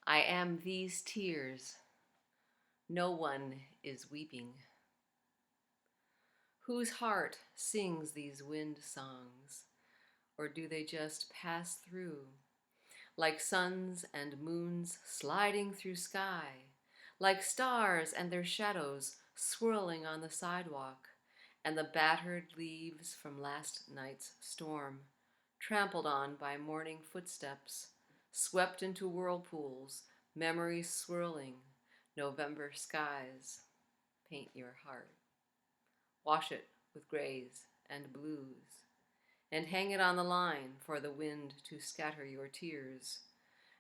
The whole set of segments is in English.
I am these tears. No one is weeping. Whose heart sings these wind songs? Or do they just pass through, like suns and moons sliding through sky, like stars and their shadows swirling on the sidewalk, and the battered leaves from last night's storm, trampled on by morning footsteps, swept into whirlpools, memories swirling, November skies. Paint your heart. Wash it with grays and blues, and hang it on the line for the wind to scatter your tears,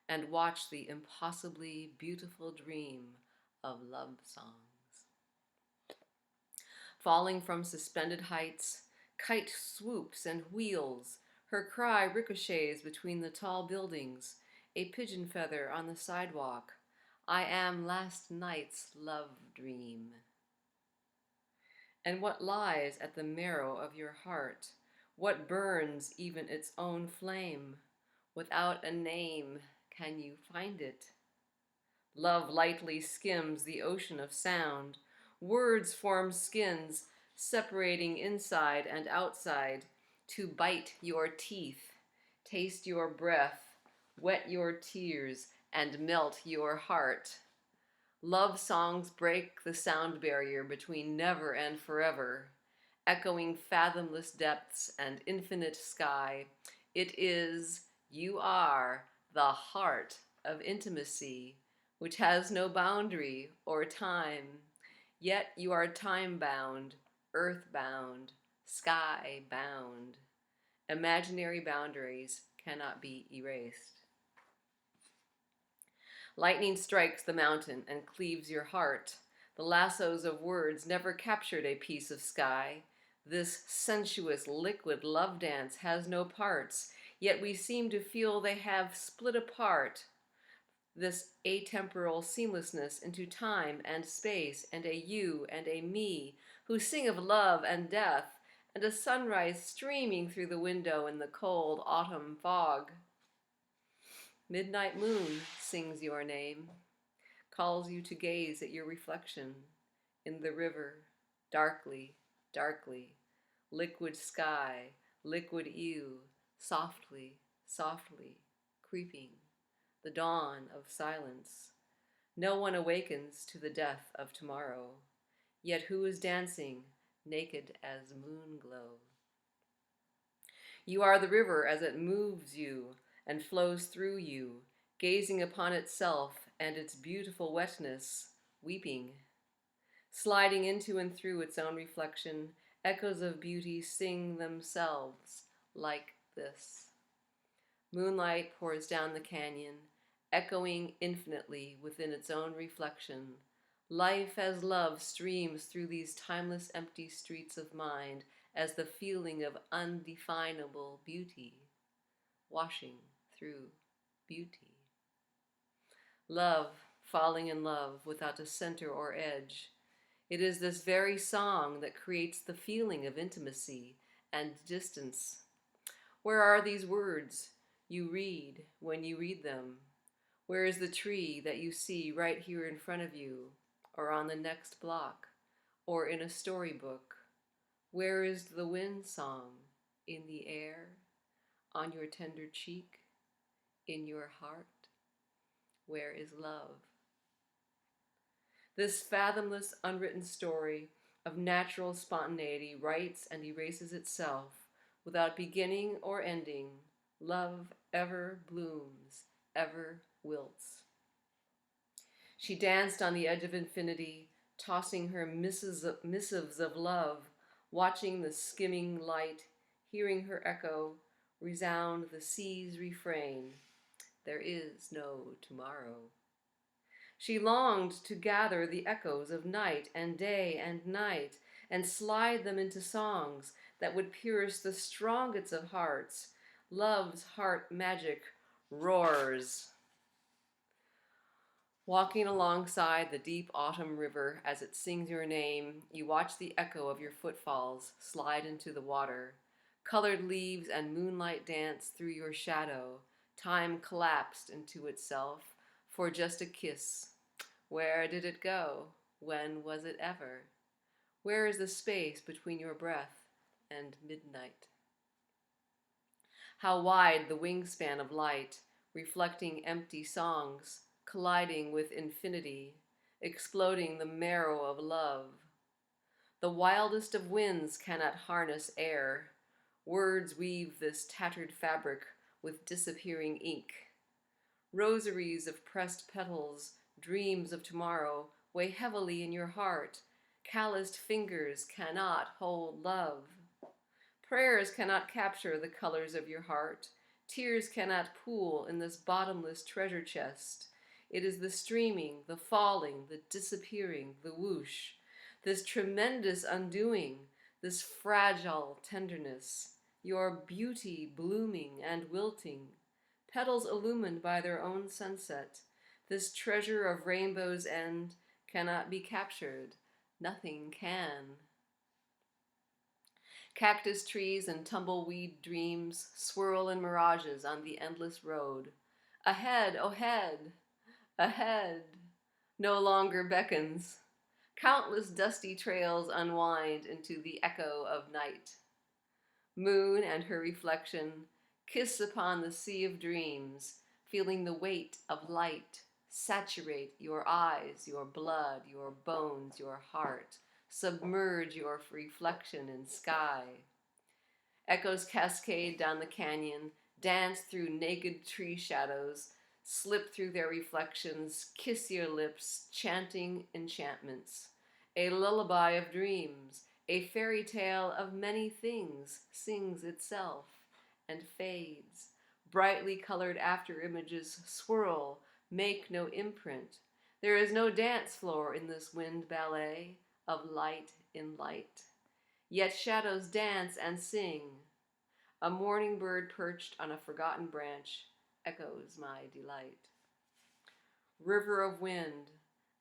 and watch the impossibly beautiful dream of love songs. Falling from suspended heights, kite swoops and wheels, her cry ricochets between the tall buildings, a pigeon feather on the sidewalk. I am last night's love dream. And what lies at the marrow of your heart? What burns even its own flame? Without a name, can you find it? Love lightly skims the ocean of sound. Words form skins, separating inside and outside, to bite your teeth, taste your breath, wet your tears, and melt your heart. Love songs break the sound barrier between never and forever, echoing fathomless depths and infinite sky. It is, you are, the heart of intimacy, which has no boundary or time. Yet you are time-bound, earth-bound, sky-bound. Imaginary boundaries cannot be erased. Lightning strikes the mountain and cleaves your heart. The lassos of words never captured a piece of sky. This sensuous, liquid love dance has no parts, yet we seem to feel they have split apart. This atemporal seamlessness into time and space, and a you and a me, who sing of love and death, and a sunrise streaming through the window in the cold autumn fog. Midnight moon sings your name, calls you to gaze at your reflection in the river, darkly, darkly, liquid sky, liquid you, softly, softly, creeping, the dawn of silence. No one awakens to the death of tomorrow, yet who is dancing, naked as moon glow? You are the river as it moves you and flows through you, gazing upon itself and its beautiful wetness, weeping. Sliding into and through its own reflection, echoes of beauty sing themselves like this. Moonlight pours down the canyon, echoing infinitely within its own reflection. Life as love streams through these timeless empty streets of mind as the feeling of undefinable beauty, washing through beauty. Love, falling in love without a center or edge. It is this very song that creates the feeling of intimacy and distance. Where are these words you read when you read them? Where is the tree that you see right here in front of you, or on the next block, or in a storybook? Where is the wind song in the air, on your tender cheek, in your heart? Where is love? This fathomless, unwritten story of natural spontaneity writes and erases itself without beginning or ending. Love ever blooms, ever wilts. She danced on the edge of infinity, tossing her missives of love, watching the skimming light, hearing her echo resound the sea's refrain. There is no tomorrow. She longed to gather the echoes of night and day and night and slide them into songs that would pierce the strongest of hearts. Love's heart magic roars. Walking alongside the deep autumn river as it sings your name, you watch the echo of your footfalls slide into the water. Colored leaves and moonlight dance through your shadow. Time collapsed into itself, for just a kiss. Where did it go? When was it ever? Where is the space between your breath and midnight? How wide the wingspan of light, reflecting empty songs, colliding with infinity, exploding the marrow of love. The wildest of winds cannot harness air. Words weave this tattered fabric with disappearing ink. Rosaries of pressed petals, dreams of tomorrow, weigh heavily in your heart. Calloused fingers cannot hold love. Prayers cannot capture the colors of your heart. Tears cannot pool in this bottomless treasure chest. It is the streaming, the falling, the disappearing, the whoosh, this tremendous undoing, this fragile tenderness, your beauty blooming and wilting, petals illumined by their own sunset. This treasure of rainbow's end cannot be captured. Nothing can. Cactus trees and tumbleweed dreams swirl in mirages on the endless road. Ahead, oh head, ahead, no longer beckons. Countless dusty trails unwind into the echo of night. Moon and her reflection kiss upon the sea of dreams, feeling the weight of light saturate your eyes, your blood, your bones, your heart, submerge your reflection in sky. Echoes cascade down the canyon, dance through naked tree shadows, slip through their reflections, kiss your lips, chanting enchantments. A lullaby of dreams, a fairy tale of many things sings itself and fades. Brightly colored after images swirl, make no imprint. There is no dance floor in this wind ballet of light in light. Yet shadows dance and sing. A morning bird perched on a forgotten branch echoes my delight. River of wind,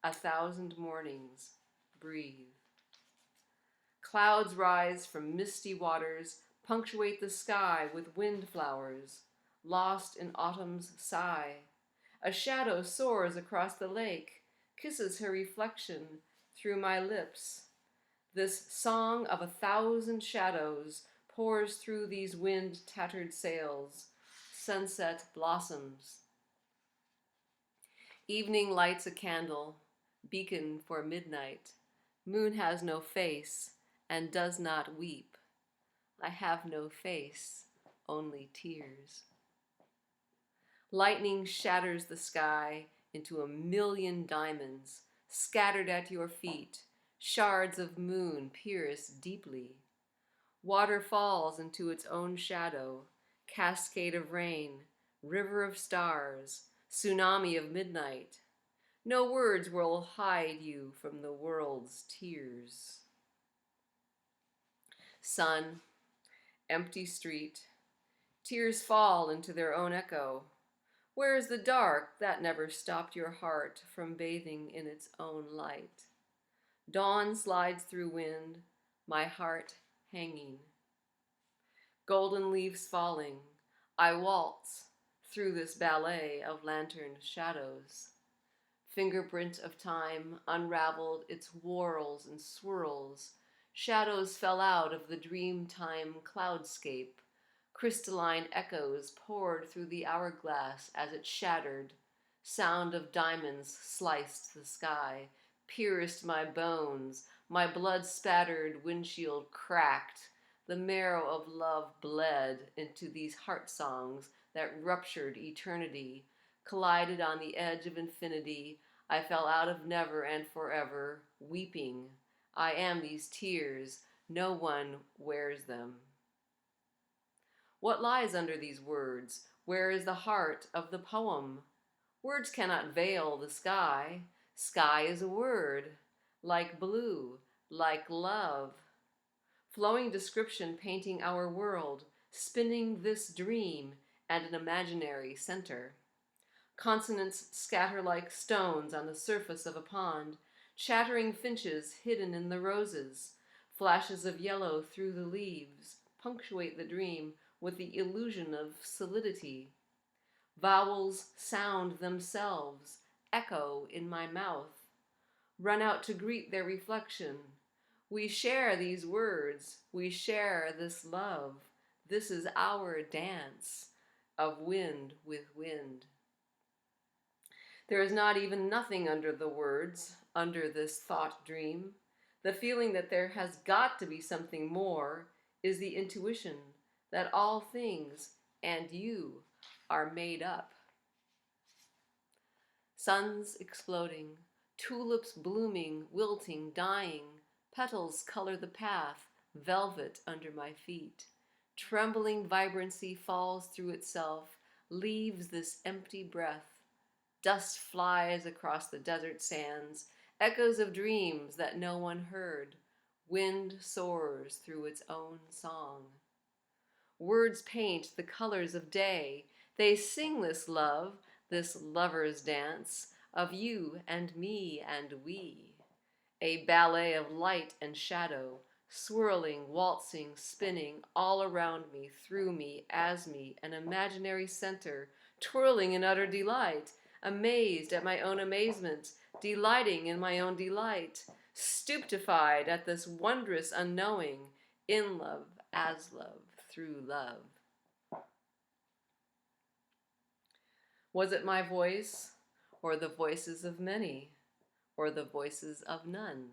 1,000 mornings, breathe. Clouds rise from misty waters, punctuate the sky with wind flowers, lost in autumn's sigh. A shadow soars across the lake, kisses her reflection through my lips. This song of 1,000 shadows pours through these wind-tattered sails. Sunset blossoms. Evening lights a candle, beacon for midnight. Moon has no face and does not weep. I have no face, only tears. Lightning shatters the sky into 1,000,000 diamonds, scattered at your feet. Shards of moon pierce deeply. Water falls into its own shadow, cascade of rain, river of stars, tsunami of midnight. No words will hide you from the world's tears. Sun, empty street, tears fall into their own echo. Where is the dark that never stopped your heart from bathing in its own light? Dawn slides through wind, my heart hanging. Golden leaves falling, I waltz through this ballet of lantern shadows. Fingerprint of time unraveled its whorls and swirls. Shadows fell out of the dream-time cloudscape. Crystalline echoes poured through the hourglass as it shattered. Sound of diamonds sliced the sky, pierced my bones. My blood-spattered windshield cracked. The marrow of love bled into these heart songs that ruptured eternity, collided on the edge of infinity. I fell out of never and forever, weeping. I am these tears. No one wears them. What lies under these words? Where is the heart of the poem? Words cannot veil the sky. Sky is a word, like blue, like love. Flowing description painting our world, spinning this dream and an imaginary center. Consonants scatter like stones on the surface of a pond, chattering finches hidden in the roses. Flashes of yellow through the leaves punctuate the dream with the illusion of solidity. Vowels sound themselves, echo in my mouth, run out to greet their reflection. We share these words, we share this love. This is our dance of wind with wind. There is not even nothing under the words, under this thought dream. The feeling that there has got to be something more is the intuition that all things and you are made up. Suns exploding, tulips blooming, wilting, dying, petals color the path, velvet under my feet. Trembling vibrancy falls through itself, leaves this empty breath. Dust flies across the desert sands, echoes of dreams that no one heard. Wind soars through its own song. Words paint the colors of day. They sing this love, this lover's dance of you and me and we. A ballet of light and shadow, swirling, waltzing, spinning all around me, through me, as me, an imaginary center, twirling in utter delight, amazed at my own amazement, delighting in my own delight, stupefied at this wondrous unknowing, in love, as love, through love. Was it my voice, or the voices of many, or the voices of none?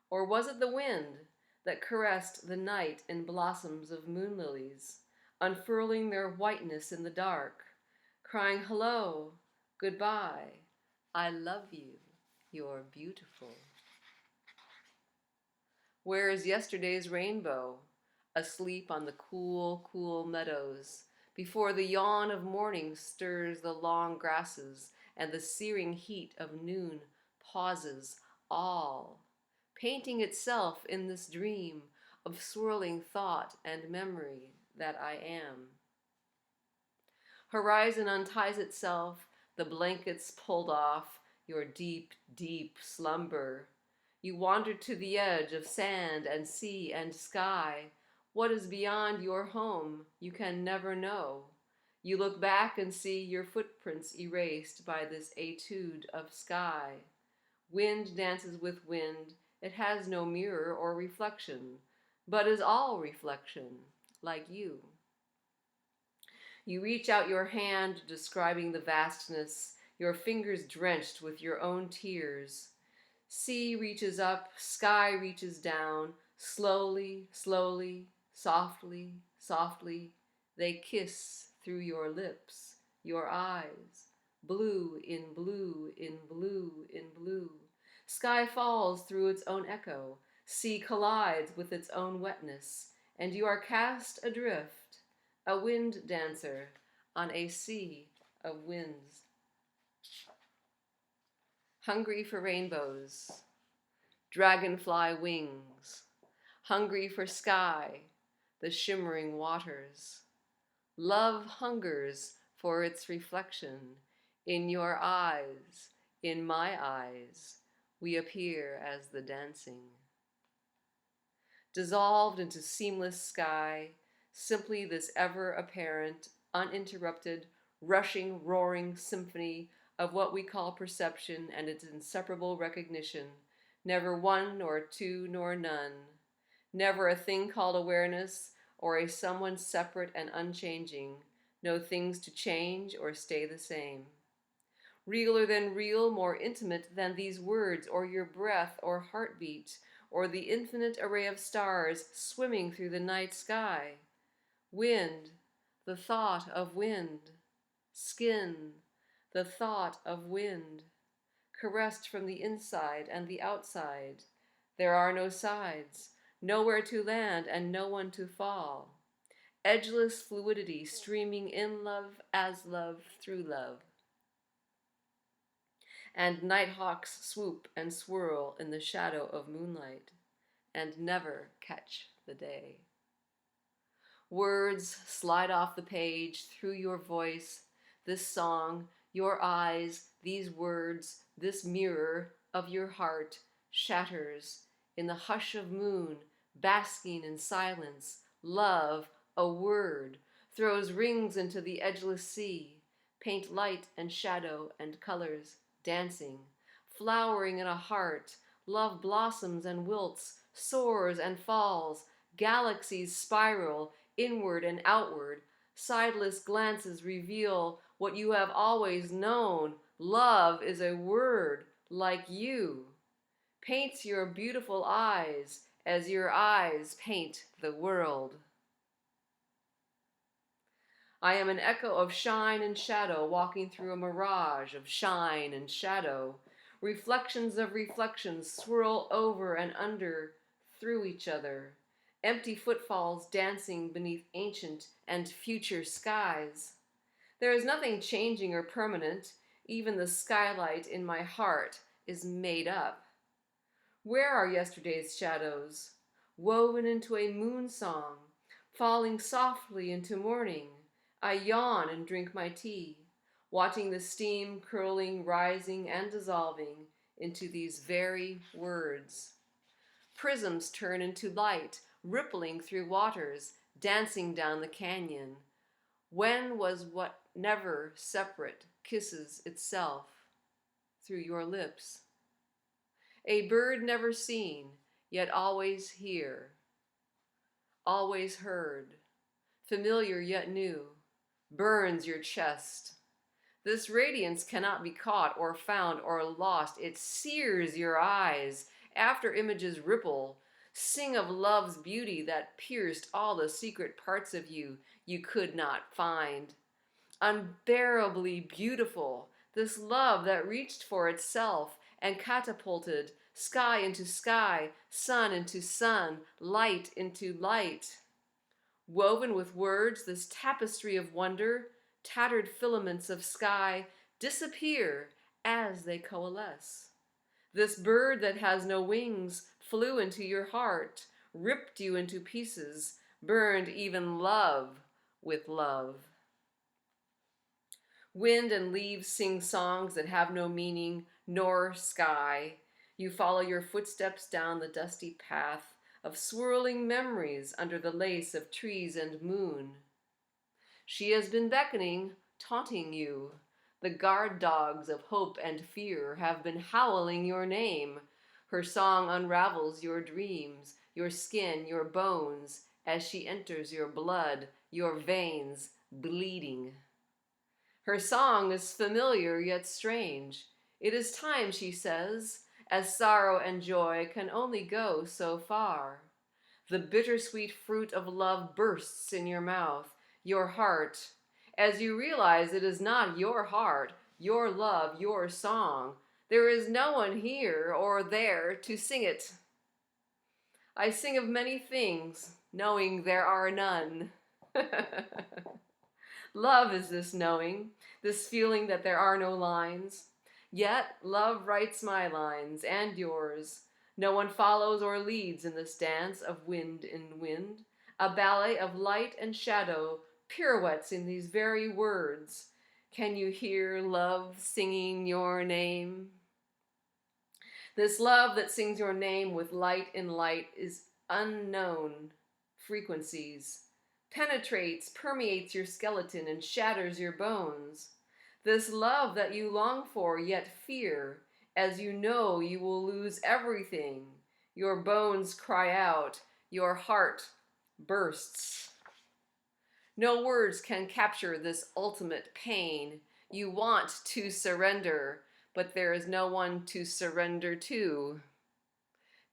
Or was it the wind that caressed the night in blossoms of moon lilies, unfurling their whiteness in the dark, crying hello, goodbye, I love you, you're beautiful? Where is yesterday's rainbow, asleep on the cool, cool meadows, before the yawn of morning stirs the long grasses and the searing heat of noon pauses all, painting itself in this dream of swirling thought and memory that I am? Horizon unties itself, the blankets pulled off, your deep, deep slumber. You wander to the edge of sand and sea and sky. What is beyond your home you can never know. You look back and see your footprints erased by this etude of sky. Wind dances with wind. It has no mirror or reflection, but is all reflection, like you. You reach out your hand, describing the vastness, your fingers drenched with your own tears. Sea reaches up, sky reaches down, slowly, slowly, softly, softly, they kiss through your lips, your eyes, blue in blue in blue in blue. Sky falls through its own echo, sea collides with its own wetness, and you are cast adrift, a wind dancer on a sea of winds. Hungry for rainbows, dragonfly wings, hungry for sky, the shimmering waters. Love hungers for its reflection. In your eyes, in my eyes, we appear as the dancing. Dissolved into seamless sky, simply this ever-apparent, uninterrupted, rushing, roaring symphony of what we call perception and its inseparable recognition, never one nor two nor none, never a thing called awareness or a someone separate and unchanging, no things to change or stay the same. Realer than real, more intimate than these words or your breath or heartbeat or the infinite array of stars swimming through the night sky. Wind, the thought of wind. Skin, the thought of wind. Caressed from the inside and the outside. There are no sides, nowhere to land and no one to fall. Edgeless fluidity streaming in love, as love, through love. And nighthawks swoop and swirl in the shadow of moonlight and never catch the day. Words slide off the page through your voice, this song, your eyes, these words, this mirror of your heart shatters in the hush of moon, basking in silence. Love, a word, throws rings into the edgeless sea, paint light and shadow and colors dancing, flowering in a heart. Love blossoms and wilts, soars and falls, galaxies spiral inward and outward. Sideless glances reveal what you have always known. Love is a word like you. Paints your beautiful eyes as your eyes paint the world. I am an echo of shine and shadow, walking through a mirage of shine and shadow. Reflections of reflections swirl over and under, through each other. Empty footfalls dancing beneath ancient and future skies. There is nothing changing or permanent. Even the skylight in my heart is made up. Where are yesterday's shadows? Woven into a moon song, falling softly into morning. I yawn and drink my tea, watching the steam curling, rising, and dissolving into these very words. Prisms turn into light, rippling through waters, dancing down the canyon. When was what never separate kisses itself through your lips? A bird never seen, yet always here, always heard, familiar yet new, burns your chest. This radiance cannot be caught or found or lost. It sears your eyes. After images ripple, sing of love's beauty that pierced all the secret parts of you you could not find. Unbearably beautiful, this love that reached for itself and catapulted sky into sky, sun into sun, light into light. Woven with words, this tapestry of wonder, tattered filaments of sky disappear as they coalesce. This bird that has no wings flew into your heart, ripped you into pieces, burned even love with love. Wind and leaves sing songs that have no meaning, nor sky. You follow your footsteps down the dusty path of swirling memories under the lace of trees and moon. She has been beckoning, taunting you. The guard dogs of hope and fear have been howling your name. Her song unravels your dreams, your skin, your bones, as she enters your blood, your veins bleeding. Her song is familiar yet strange. It is time, she says, as sorrow and joy can only go so far. The bittersweet fruit of love bursts in your mouth, your heart, as you realize it is not your heart, your love, your song. There is no one here or there to sing it. I sing of many things, knowing there are none. Love is this knowing, this feeling that there are no lines. Yet love writes my lines and yours. No one follows or leads in this dance of wind in wind. A ballet of light and shadow pirouettes in these very words. Can you hear love singing your name? This love that sings your name with light in light is unknown frequencies, penetrates, permeates your skeleton and shatters your bones. This love that you long for yet fear, as you know you will lose everything. Your bones cry out, your heart bursts. No words can capture this ultimate pain. You want to surrender, but there is no one to surrender to.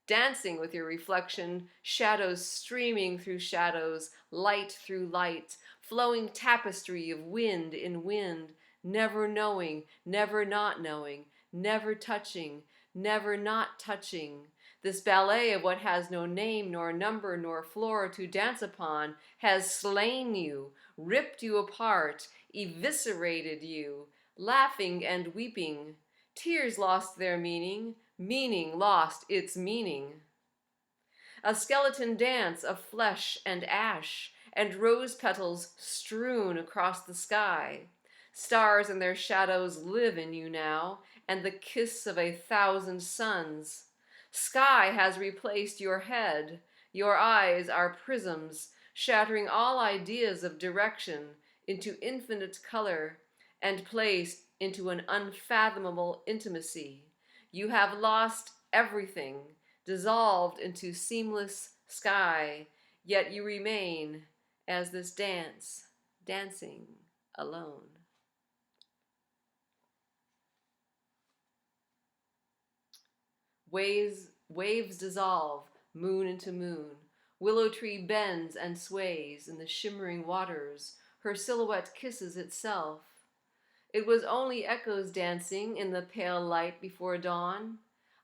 Dancing with your reflection, shadows streaming through shadows, light through light, flowing tapestry of wind in wind, never knowing, never not knowing, never touching, never not touching. This ballet of what has no name, nor number, nor floor to dance upon has slain you, ripped you apart, eviscerated you, laughing and weeping. Tears lost their meaning, meaning lost its meaning. A skeleton dance of flesh and ash, and rose petals strewn across the sky. Stars and their shadows live in you now, and the kiss of 1,000 suns. Sky has replaced your head. Your eyes are prisms, shattering all ideas of direction into infinite color and place into an unfathomable intimacy. You have lost everything, dissolved into seamless sky, yet you remain as this dance, dancing alone. Waves dissolve, moon into moon. Willow tree bends and sways in the shimmering waters. Her silhouette kisses itself. It was only echoes dancing in the pale light before dawn.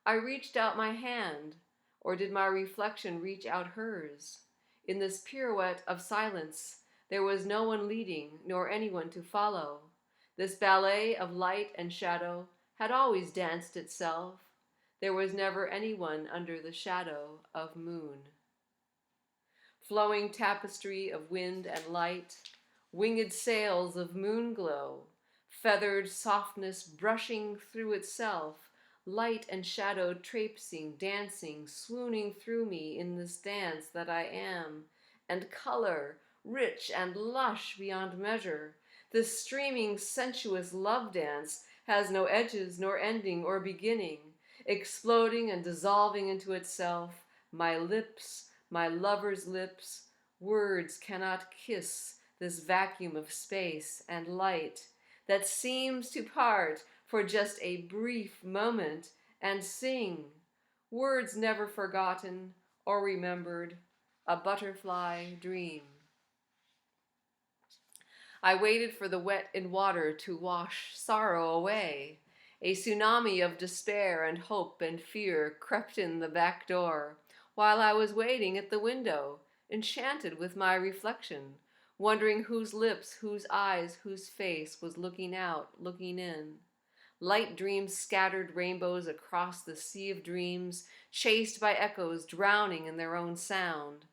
I reached out my hand, or did my reflection reach out hers? In this pirouette of silence, there was no one leading, nor anyone to follow. This ballet of light and shadow had always danced itself. There was never anyone under the shadow of moon. Flowing tapestry of wind and light, winged sails of moon glow, feathered softness brushing through itself, light and shadow traipsing, dancing, swooning through me in this dance that I am, and color, rich and lush beyond measure. This streaming, sensuous love dance has no edges, nor ending, or beginning, exploding and dissolving into itself. My lips, my lover's lips, words cannot kiss this vacuum of space and light that seems to part for just a brief moment and sing. Words never forgotten or remembered, a butterfly dream. I waited for the wet in water to wash sorrow away. A tsunami of despair and hope and fear crept in the back door, while I was waiting at the window, enchanted with my reflection, wondering whose lips, whose eyes, whose face was looking out, looking in. Light dreams scattered rainbows across the sea of dreams, chased by echoes drowning in their own sound.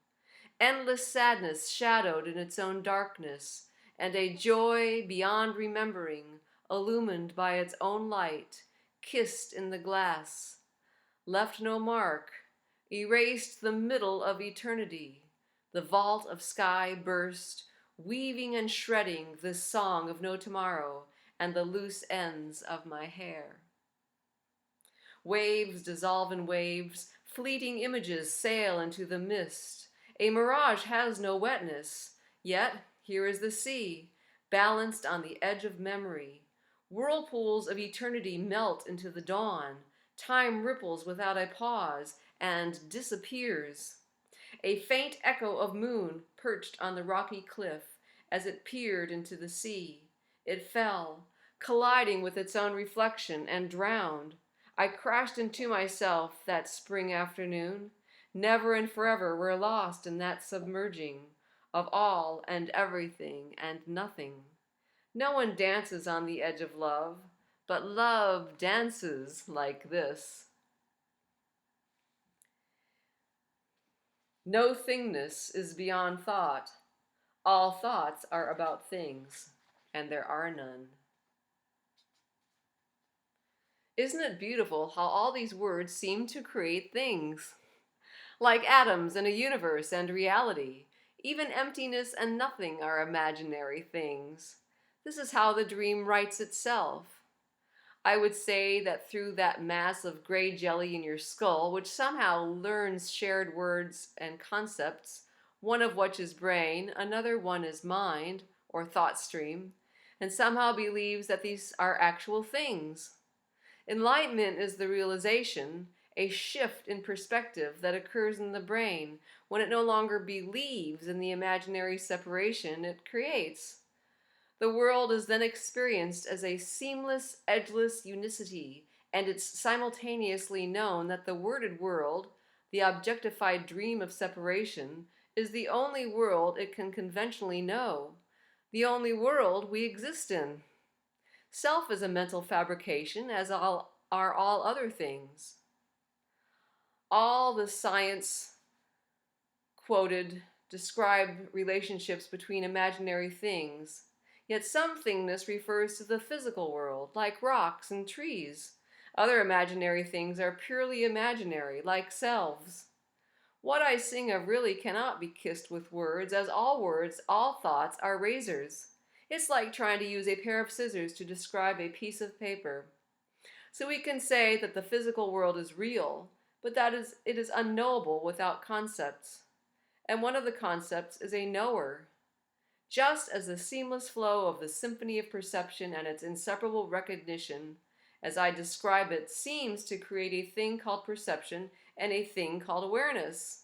Endless sadness shadowed in its own darkness, and a joy beyond remembering, illumined by its own light, kissed in the glass, left no mark, erased the middle of eternity. The vault of sky burst, weaving and shredding this song of no tomorrow and the loose ends of my hair. Waves dissolve in waves, fleeting images sail into the mist. A mirage has no wetness, yet here is the sea, balanced on the edge of memory. Whirlpools of eternity melt into the dawn. Time ripples without a pause and disappears. A faint echo of moon perched on the rocky cliff as it peered into the sea. It fell, colliding with its own reflection, and drowned. I crashed into myself that spring afternoon. Never and forever we're lost in that submerging of all and everything and nothing. No one dances on the edge of love, but love dances like this. No thingness is beyond thought. All thoughts are about things, and there are none. Isn't it beautiful how all these words seem to create things? Like atoms in a universe and reality, even emptiness and nothing are imaginary things. This is how the dream writes itself. I would say that through that mass of gray jelly in your skull, which somehow learns shared words and concepts, one of which is brain, another one is mind, or thought stream, and somehow believes that these are actual things. Enlightenment is the realization, a shift in perspective that occurs in the brain when it no longer believes in the imaginary separation it creates. The world is then experienced as a seamless, edgeless unicity, and it's simultaneously known that the worded world, the objectified dream of separation, is the only world it can conventionally know, the only world we exist in. Self is a mental fabrication, as are all other things. All the science quoted describe relationships between imaginary things. Yet some thingness refers to the physical world, like rocks and trees. Other imaginary things are purely imaginary, like selves. What I sing of really cannot be kissed with words, as all words, all thoughts are razors. It's like trying to use a pair of scissors to describe a piece of paper. So we can say that the physical world is real, but it is unknowable without concepts. And one of the concepts is a knower. Just as the seamless flow of the symphony of perception and its inseparable recognition, as I describe it, seems to create a thing called perception and a thing called awareness.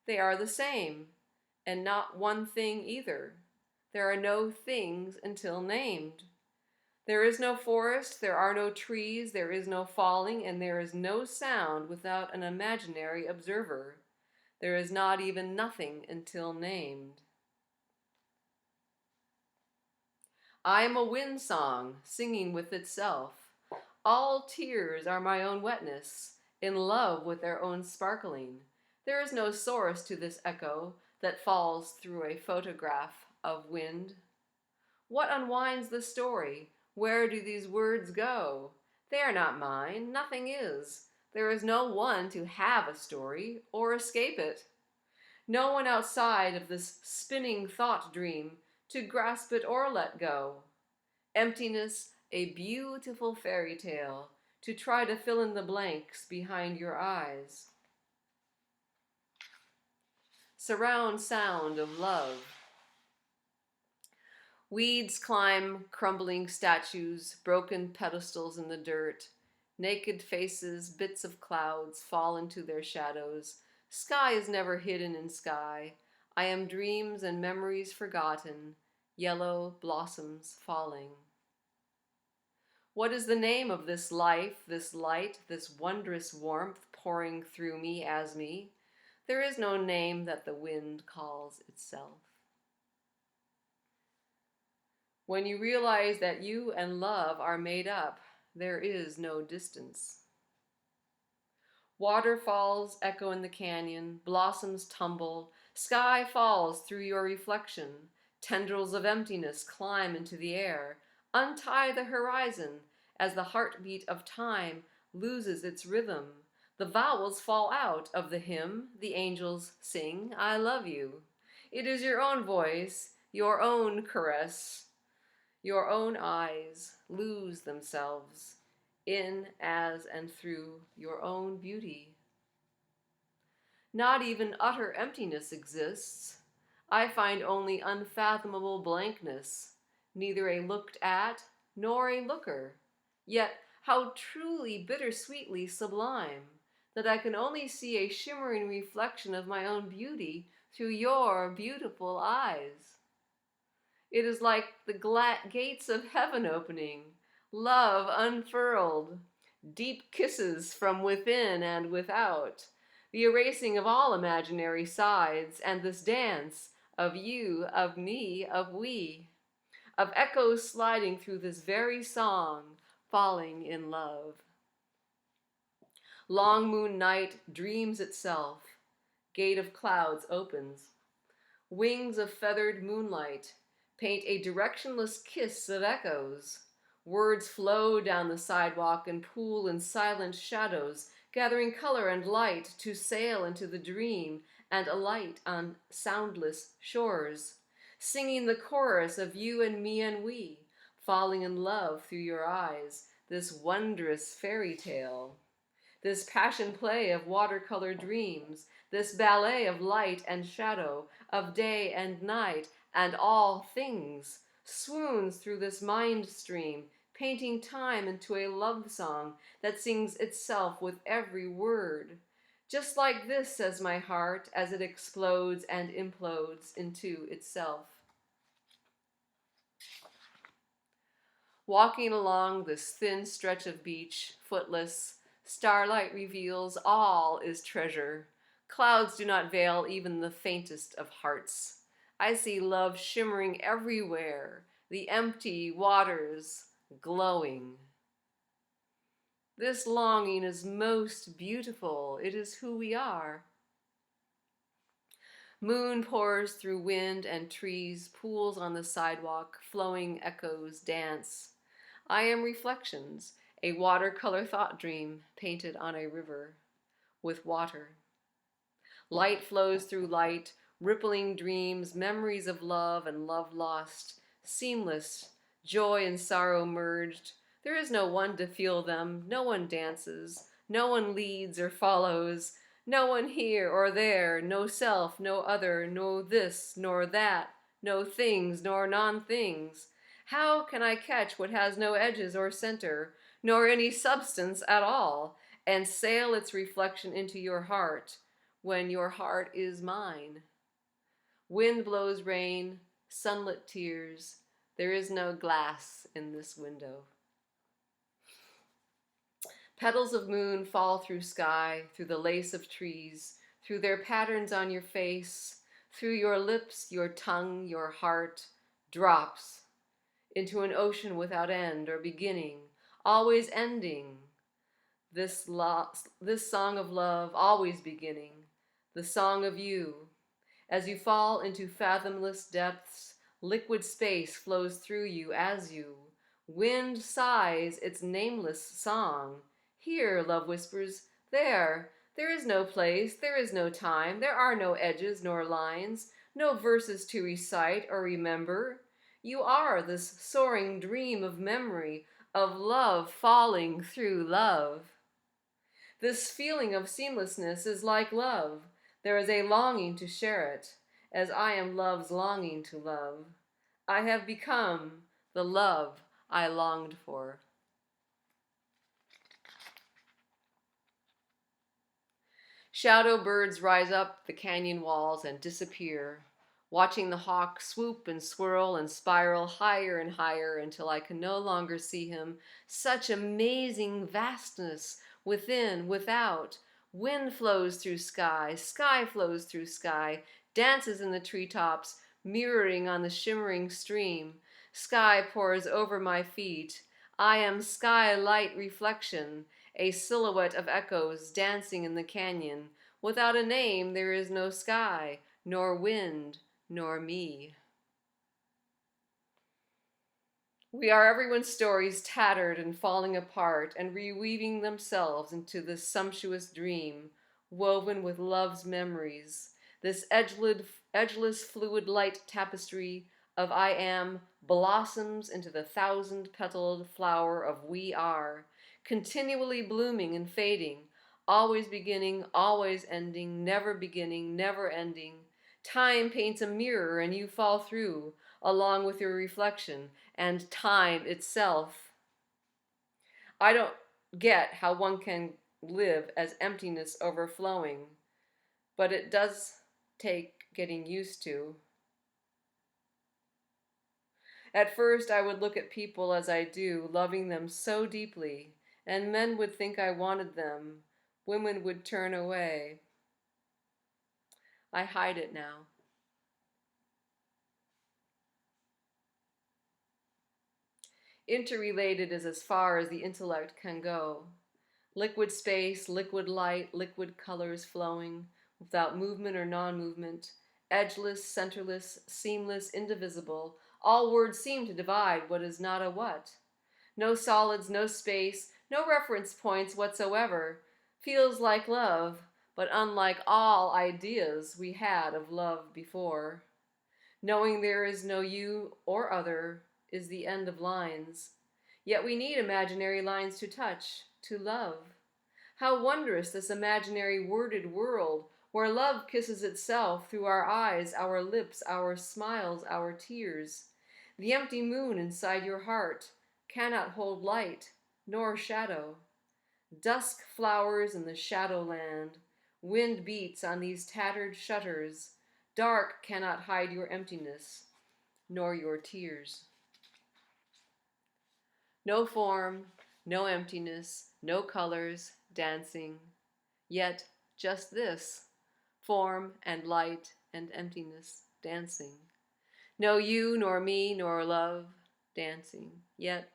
They are the same, and not one thing either. There are no things until named. There is no forest, there are no trees, there is no falling, and there is no sound without an imaginary observer. There is not even nothing until named. I am a wind song, singing with itself. All tears are my own wetness, in love with their own sparkling. There is no source to this echo that falls through a photograph of wind. What unwinds the story? Where do these words go? They are not mine, nothing is. There is no one to have a story or escape it. No one outside of this spinning thought dream to grasp it or let go. Emptiness, a beautiful fairy tale to try to fill in the blanks behind your eyes. Surround sound of love. Weeds climb crumbling statues, broken pedestals in the dirt. Naked faces, bits of clouds fall into their shadows. Sky is never hidden in sky. I am dreams and memories forgotten, yellow blossoms falling. What is the name of this life, this light, this wondrous warmth pouring through me as me? There is no name that the wind calls itself. When you realize that you and love are made up, there is no distance. Waterfalls echo in the canyon, blossoms tumble, sky falls through your reflection, tendrils of emptiness climb into the air, untie the horizon as the heartbeat of time loses its rhythm. The vowels fall out of the hymn the angels sing, I love you. It is your own voice, your own caress. Your own eyes lose themselves in, as, and through your own beauty. Not even utter emptiness exists. I find only unfathomable blankness, neither a looked at nor a looker. Yet how truly bittersweetly sublime that I can only see a shimmering reflection of my own beauty through your beautiful eyes. It is like the gates of heaven opening, love unfurled, deep kisses from within and without, the erasing of all imaginary sides, and this dance of you, of me, of we, of echoes sliding through this very song, falling in love. Long moon night dreams itself, gate of clouds opens, wings of feathered moonlight paint a directionless kiss of echoes. Words flow down the sidewalk and pool in silent shadows, gathering color and light to sail into the dream and alight on soundless shores. Singing the chorus of you and me and we, falling in love through your eyes, this wondrous fairy tale. This passion play of watercolor dreams, this ballet of light and shadow, of day and night, and all things, swoons through this mind stream, painting time into a love song that sings itself with every word. Just like this, says my heart, as it explodes and implodes into itself. Walking along this thin stretch of beach, footless, starlight reveals all is treasure. Clouds do not veil even the faintest of hearts. I see love shimmering everywhere, the empty waters glowing. This longing is most beautiful. It is who we are. Moon pours through wind and trees, pools on the sidewalk, flowing echoes dance. I am reflections, a watercolor thought dream painted on a river with water. Light flows through light, rippling dreams, memories of love and love lost, seamless, joy and sorrow merged. There is no one to feel them, no one dances, no one leads or follows, no one here or there, no self, no other, no this nor that, no things nor non-things. How can I catch what has no edges or center, nor any substance at all, and sail its reflection into your heart, when your heart is mine? Wind blows rain, sunlit tears. There is no glass in this window. Petals of moon fall through sky, through the lace of trees, through their patterns on your face, through your lips, your tongue, your heart, drops into an ocean without end or beginning, always ending. This song of love, always beginning, the song of you. As you fall into fathomless depths, liquid space flows through you as you. Wind sighs its nameless song. Here, love whispers, there. There is no place, there is no time, there are no edges nor lines, no verses to recite or remember. You are this soaring dream of memory, of love falling through love. This feeling of seamlessness is like love. There is a longing to share it, as I am love's longing to love. I have become the love I longed for. Shadow birds rise up the canyon walls and disappear, watching the hawk swoop and swirl and spiral higher and higher until I can no longer see him. Such amazing vastness within, without. Wind flows through sky, sky flows through sky, dances in the treetops, mirroring on the shimmering stream. Sky pours over my feet. I am sky light reflection, a silhouette of echoes dancing in the canyon. Without a name, there is no sky, nor wind, nor me. We are everyone's stories tattered and falling apart and reweaving themselves into this sumptuous dream, woven with love's memories, this edgeless fluid light tapestry of I am blossoms into the thousand-petaled flower of we are, continually blooming and fading, always beginning, always ending, never beginning, never ending. Time paints a mirror and you fall through, along with your reflection, and time itself. I don't get how one can live as emptiness overflowing, but it does take getting used to. At first, I would look at people as I do, loving them so deeply, and men would think I wanted them. Women would turn away. I hide it now. Interrelated is as far as the intellect can go. Liquid space, liquid light, liquid colors flowing, without movement or non-movement, edgeless, centerless, seamless, indivisible. All words seem to divide what is not a what. No solids, no space, no reference points whatsoever. Feels like love, but unlike all ideas we had of love before. Knowing there is no you or other is the end of lines. Yet we need imaginary lines to touch, to love. How wondrous this imaginary worded world where love kisses itself through our eyes, our lips, our smiles, our tears. The empty moon inside your heart cannot hold light nor shadow. Dusk flowers in the shadowland. Wind beats on these tattered shutters. Dark cannot hide your emptiness, nor your tears. No form, no emptiness, no colors, dancing. Yet just this, form and light and emptiness, dancing. No you, nor me, nor love, dancing. Yet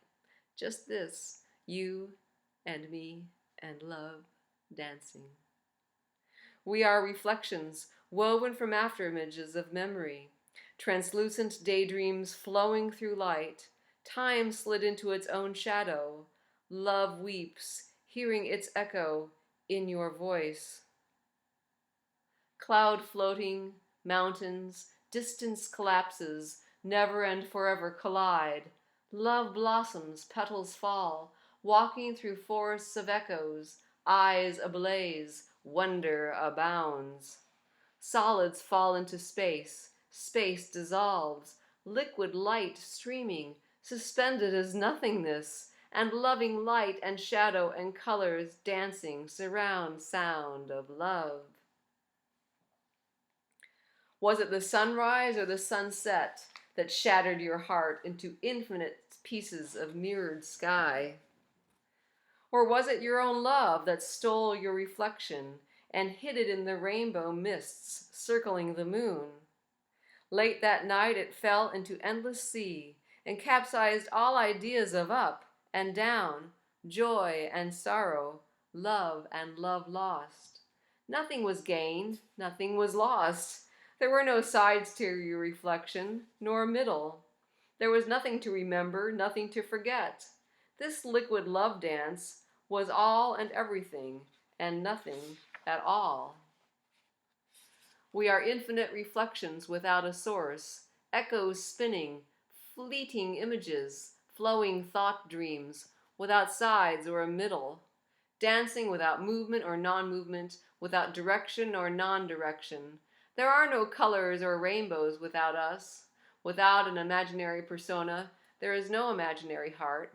just this, you and me and love, dancing. We are reflections woven from afterimages of memory, translucent daydreams flowing through light. Time slid into its own shadow. Love weeps, hearing its echo in your voice. Cloud floating, mountains, distance collapses, never and forever collide. Love blossoms, petals fall, walking through forests of echoes, eyes ablaze, wonder abounds. Solids fall into space, space dissolves, liquid light streaming, suspended as nothingness, and loving light and shadow and colors dancing surround sound of love. Was it the sunrise or the sunset that shattered your heart into infinite pieces of mirrored sky? Or was it your own love that stole your reflection and hid it in the rainbow mists circling the moon? Late that night it fell into endless sea and capsized all ideas of up and down, joy and sorrow, love and love lost. Nothing was gained, nothing was lost. There were no sides to your reflection, nor middle. There was nothing to remember, nothing to forget. This liquid love dance was all and everything, and nothing at all. We are infinite reflections without a source, echoes spinning, fleeting images, flowing thought dreams, without sides or a middle, dancing without movement or non-movement, without direction or non-direction. There are no colors or rainbows without us. Without an imaginary persona, there is no imaginary heart.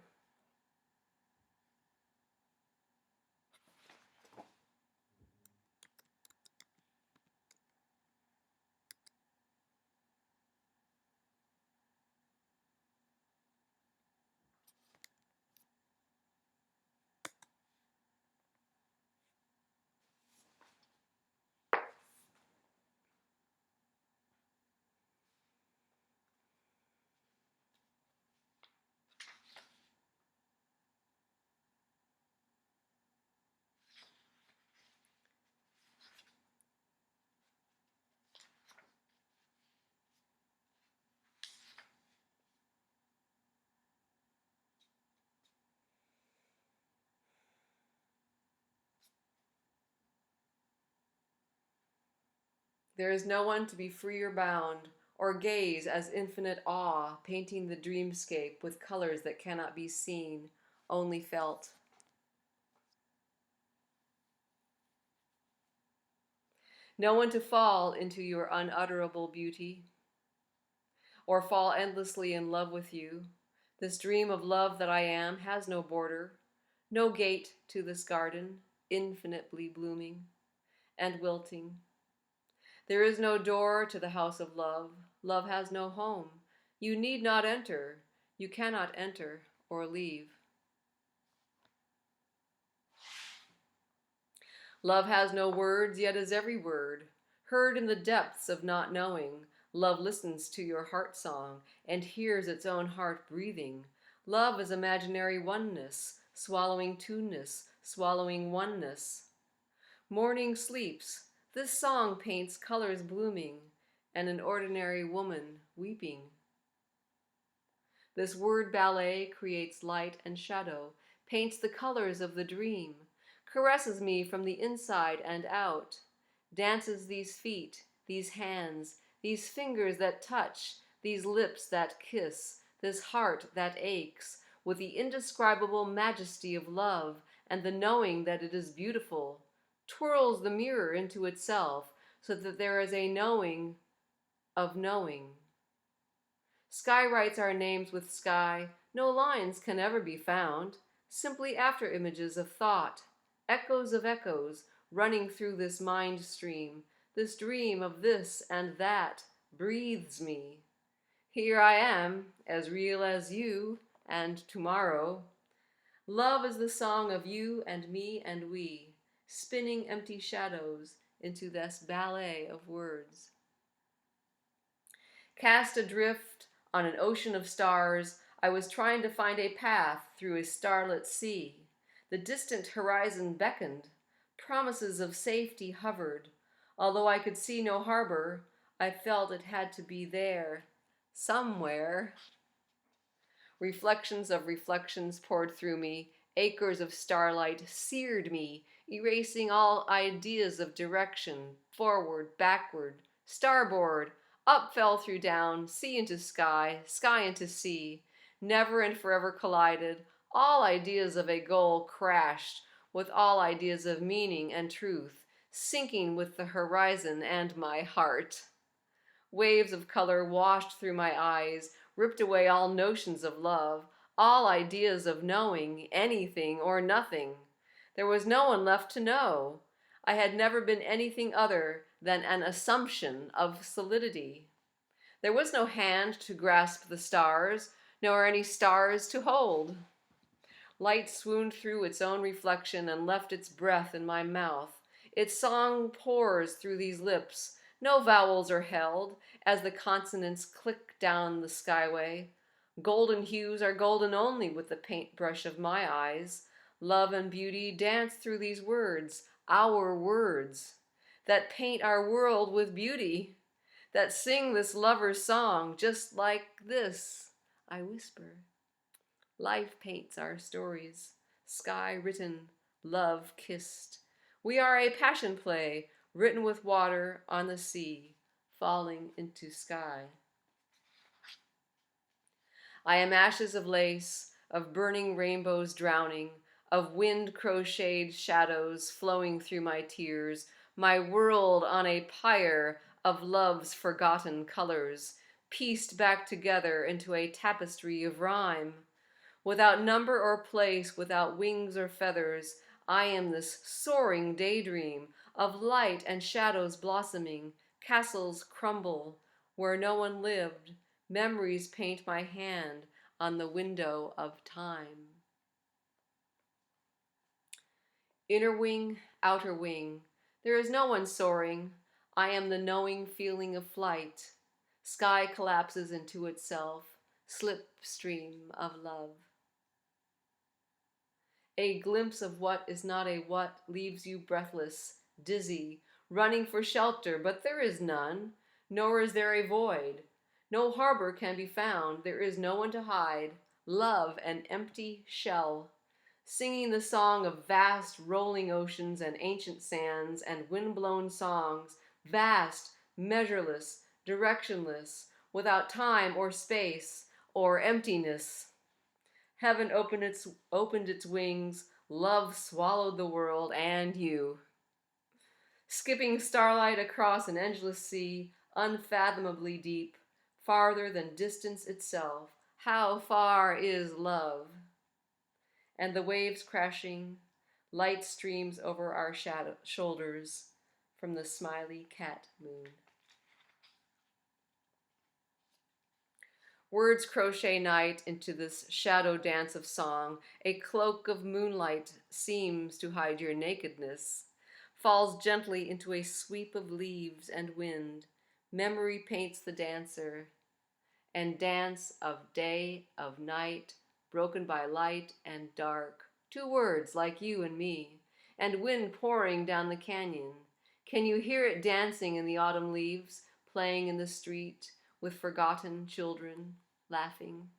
There is no one to be free or bound, or gaze as infinite awe, painting the dreamscape with colors that cannot be seen, only felt. No one to fall into your unutterable beauty, or fall endlessly in love with you. This dream of love that I am has no border, no gate to this garden, infinitely blooming and wilting. There is no door to the house of love. Love has no home. You need not enter. You cannot enter or leave. Love has no words, yet is every word heard in the depths of not knowing. Love listens to your heart song and hears its own heart breathing. Love is imaginary oneness, swallowing two-ness, swallowing oneness. Morning sleeps. This song paints colors blooming and an ordinary woman weeping. This word ballet creates light and shadow, paints the colors of the dream, caresses me from the inside and out, dances these feet, these hands, these fingers that touch, these lips that kiss, this heart that aches, with the indescribable majesty of love and the knowing that it is beautiful, twirls the mirror into itself so that there is a knowing of knowing. Sky writes our names with sky. No lines can ever be found, simply after images of thought, echoes running through this mind stream. This dream of this and that breathes me. Here I am, as real as you and tomorrow. Love is the song of you and me and we, spinning empty shadows into this ballet of words. Cast adrift on an ocean of stars, I was trying to find a path through a starlit sea. The distant horizon beckoned. Promises of safety hovered. Although I could see no harbor, I felt it had to be there, somewhere. Reflections of reflections poured through me. Acres of starlight seared me, erasing all ideas of direction, forward, backward, starboard, Up fell through down, sea into sky, sky into sea, never and forever collided. All ideas of a goal crashed with all ideas of meaning and truth, sinking with the horizon and my heart. Waves of color washed through my eyes, ripped away all notions of love, all ideas of knowing anything or nothing. There was no one left to know. I had never been anything other than an assumption of solidity. There was no hand to grasp the stars, nor any stars to hold. Light swooned through its own reflection and left its breath in my mouth. Its song pours through these lips. No vowels are held as the consonants click down the skyway. Golden hues are golden only with the paintbrush of my eyes. Love and beauty dance through these words, our words, that paint our world with beauty, that sing this lover's song just like this, I whisper. Life paints our stories, sky written, love kissed. We are a passion play, written with water on the sea, falling into sky. I am ashes of lace, of burning rainbows drowning, of wind crocheted shadows flowing through my tears, my world on a pyre of love's forgotten colors, pieced back together into a tapestry of rhyme. Without number or place, without wings or feathers, I am this soaring daydream of light and shadows blossoming, castles crumble where no one lived, memories paint my hand on the window of time. Inner wing, outer wing, there is no one soaring. I am the knowing feeling of flight. Sky collapses into itself, slipstream of love. A glimpse of what is not a what leaves you breathless, dizzy, running for shelter, but there is none, nor is there a void. No harbor can be found, there is no one to hide. Love, an empty shell, singing the song of vast rolling oceans and ancient sands and wind-blown songs, vast, measureless, directionless, without time or space or emptiness. Heaven opened its wings, love swallowed the world and you. Skipping starlight across an endless sea, unfathomably deep, farther than distance itself. How far is love? And the waves crashing, light streams over our shoulders from the smiley cat moon. Words crochet night into this shadow dance of song. A cloak of moonlight seems to hide your nakedness, falls gently into a sweep of leaves and wind. Memory paints the dancer, and dance of day, of night, broken by light and dark. Two words like you and me, and wind pouring down the canyon. Can you hear it dancing in the autumn leaves, playing in the street, with forgotten children laughing?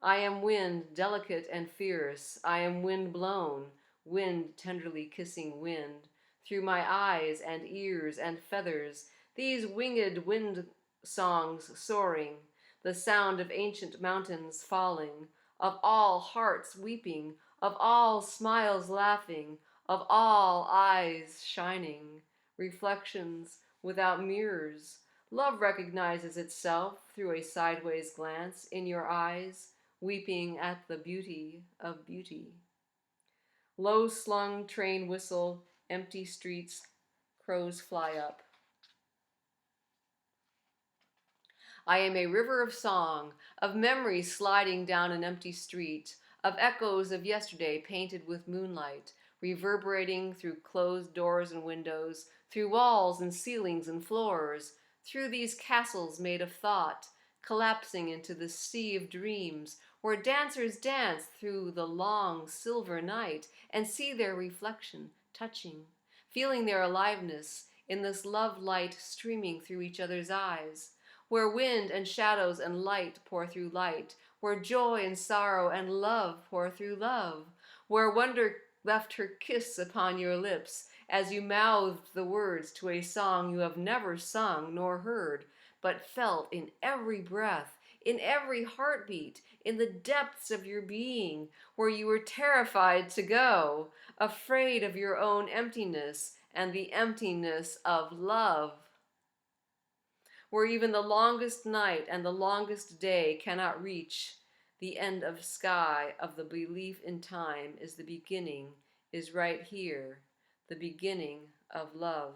I am wind, delicate and fierce. I am wind blown, wind tenderly kissing wind, through my eyes and ears and feathers, these winged wind songs soaring, the sound of ancient mountains falling, of all hearts weeping, of all smiles laughing, of all eyes shining, reflections without mirrors. Love recognizes itself through a sideways glance in your eyes, weeping at the beauty of beauty. Low slung train whistle, empty streets, crows fly up. I am a river of song, of memories sliding down an empty street, of echoes of yesterday painted with moonlight, reverberating through closed doors and windows, through walls and ceilings and floors, through these castles made of thought, collapsing into the sea of dreams, where dancers dance through the long silver night and see their reflection touching, feeling their aliveness in this love light streaming through each other's eyes, where wind and shadows and light pour through light, where joy and sorrow and love pour through love, where wonder left her kiss upon your lips as you mouthed the words to a song you have never sung nor heard, but felt in every breath, in every heartbeat, in the depths of your being, where you were terrified to go, afraid of your own emptiness and the emptiness of love, where even the longest night and the longest day cannot reach. The end of sky of the belief in time is the beginning, is right here, the beginning of love.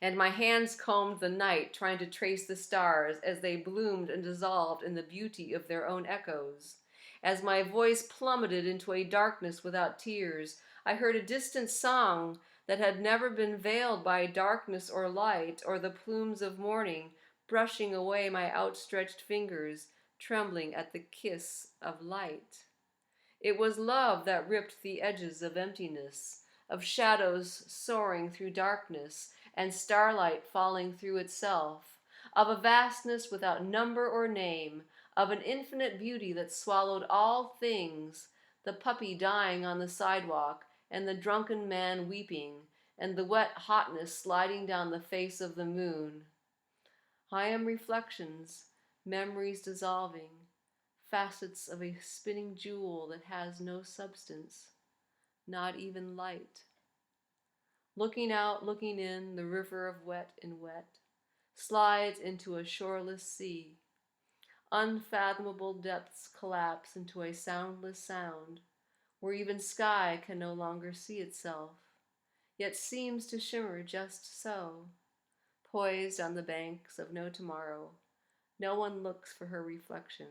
And my hands combed the night, trying to trace the stars as they bloomed and dissolved in the beauty of their own echoes. As my voice plummeted into a darkness without tears, I heard a distant song that had never been veiled by darkness or light or the plumes of morning, brushing away my outstretched fingers, trembling at the kiss of light. It was love that ripped the edges of emptiness, of shadows soaring through darkness, and starlight falling through itself, of a vastness without number or name, of an infinite beauty that swallowed all things, the puppy dying on the sidewalk, and the drunken man weeping, and the wet hotness sliding down the face of the moon. I am reflections, memories dissolving, facets of a spinning jewel that has no substance, not even light. Looking out, looking in, the river of wet in wet slides into a shoreless sea. Unfathomable depths collapse into a soundless sound, where even sky can no longer see itself, yet seems to shimmer just so, poised on the banks of no tomorrow. No one looks for her reflection,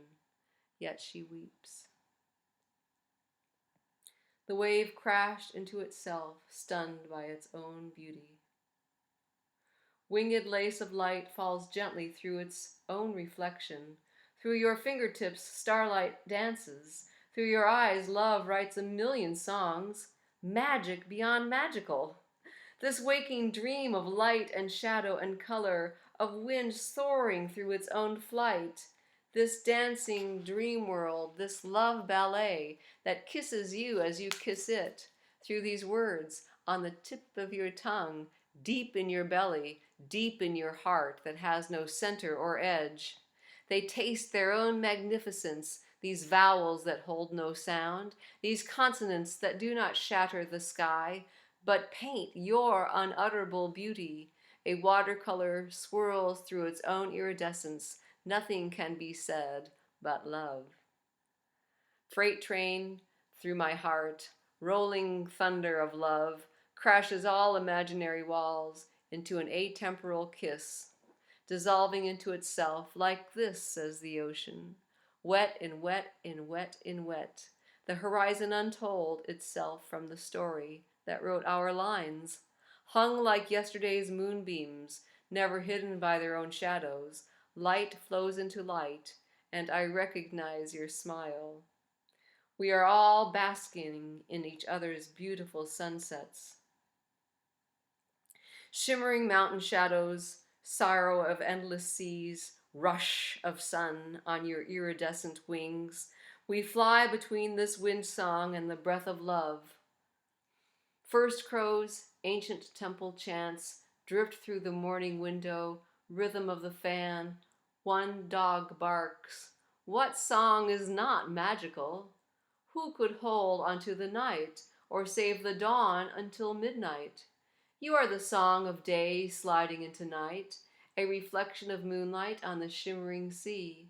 yet she weeps. The wave crashed into itself, stunned by its own beauty. Winged lace of light falls gently through its own reflection. Through your fingertips, starlight dances. Through your eyes, love writes a million songs. Magic beyond magical. This waking dream of light and shadow and color, of wind soaring through its own flight. This dancing dream world, this love ballet that kisses you as you kiss it, through these words on the tip of your tongue, deep in your belly, deep in your heart that has no center or edge. They taste their own magnificence, these vowels that hold no sound, these consonants that do not shatter the sky, but paint your unutterable beauty. A watercolor swirls through its own iridescence. Nothing can be said but love. Freight train through my heart, rolling thunder of love, crashes all imaginary walls into an atemporal kiss, dissolving into itself like this, says the ocean, wet in wet in wet in wet, the horizon untold itself from the story that wrote our lines, hung like yesterday's moonbeams, never hidden by their own shadows. Light flows into light, and I recognize your smile. We are all basking in each other's beautiful sunsets. Shimmering mountain shadows, sorrow of endless seas, rush of sun on your iridescent wings. We fly between this wind song and the breath of love. First crows, ancient temple chants, drift through the morning window, rhythm of the fan. One dog barks. What song is not magical? Who could hold onto the night, or save the dawn until midnight? You are the song of day sliding into night, a reflection of moonlight on the shimmering sea.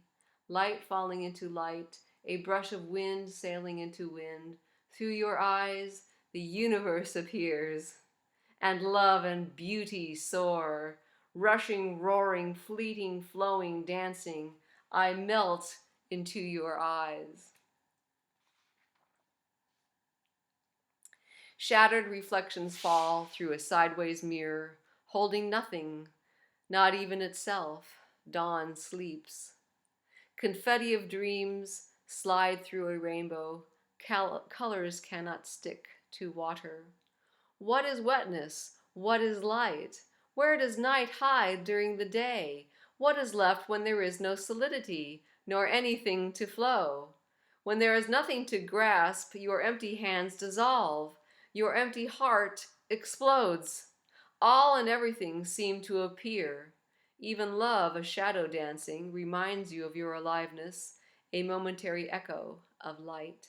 Light falling into light, a brush of wind sailing into wind. Through your eyes, the universe appears, and love and beauty soar, rushing, roaring, fleeting, flowing, dancing. I melt into your eyes. Shattered reflections fall through a sideways mirror, holding nothing, not even itself. Dawn sleeps. Confetti of dreams slide through a rainbow. Colors cannot stick to water. What is wetness? What is light? Where does night hide during the day? What is left when there is no solidity, nor anything to flow? When there is nothing to grasp, your empty hands dissolve. Your empty heart explodes. All and everything seem to appear. Even love, a shadow dancing, reminds you of your aliveness, a momentary echo of light.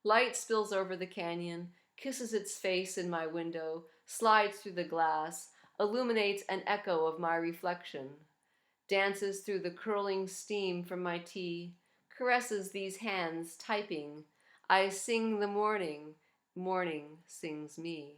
Light spills over the canyon, kisses its face in my window, slides through the glass, illuminates an echo of my reflection, dances through the curling steam from my tea, caresses these hands typing. I sing the morning, morning sings me.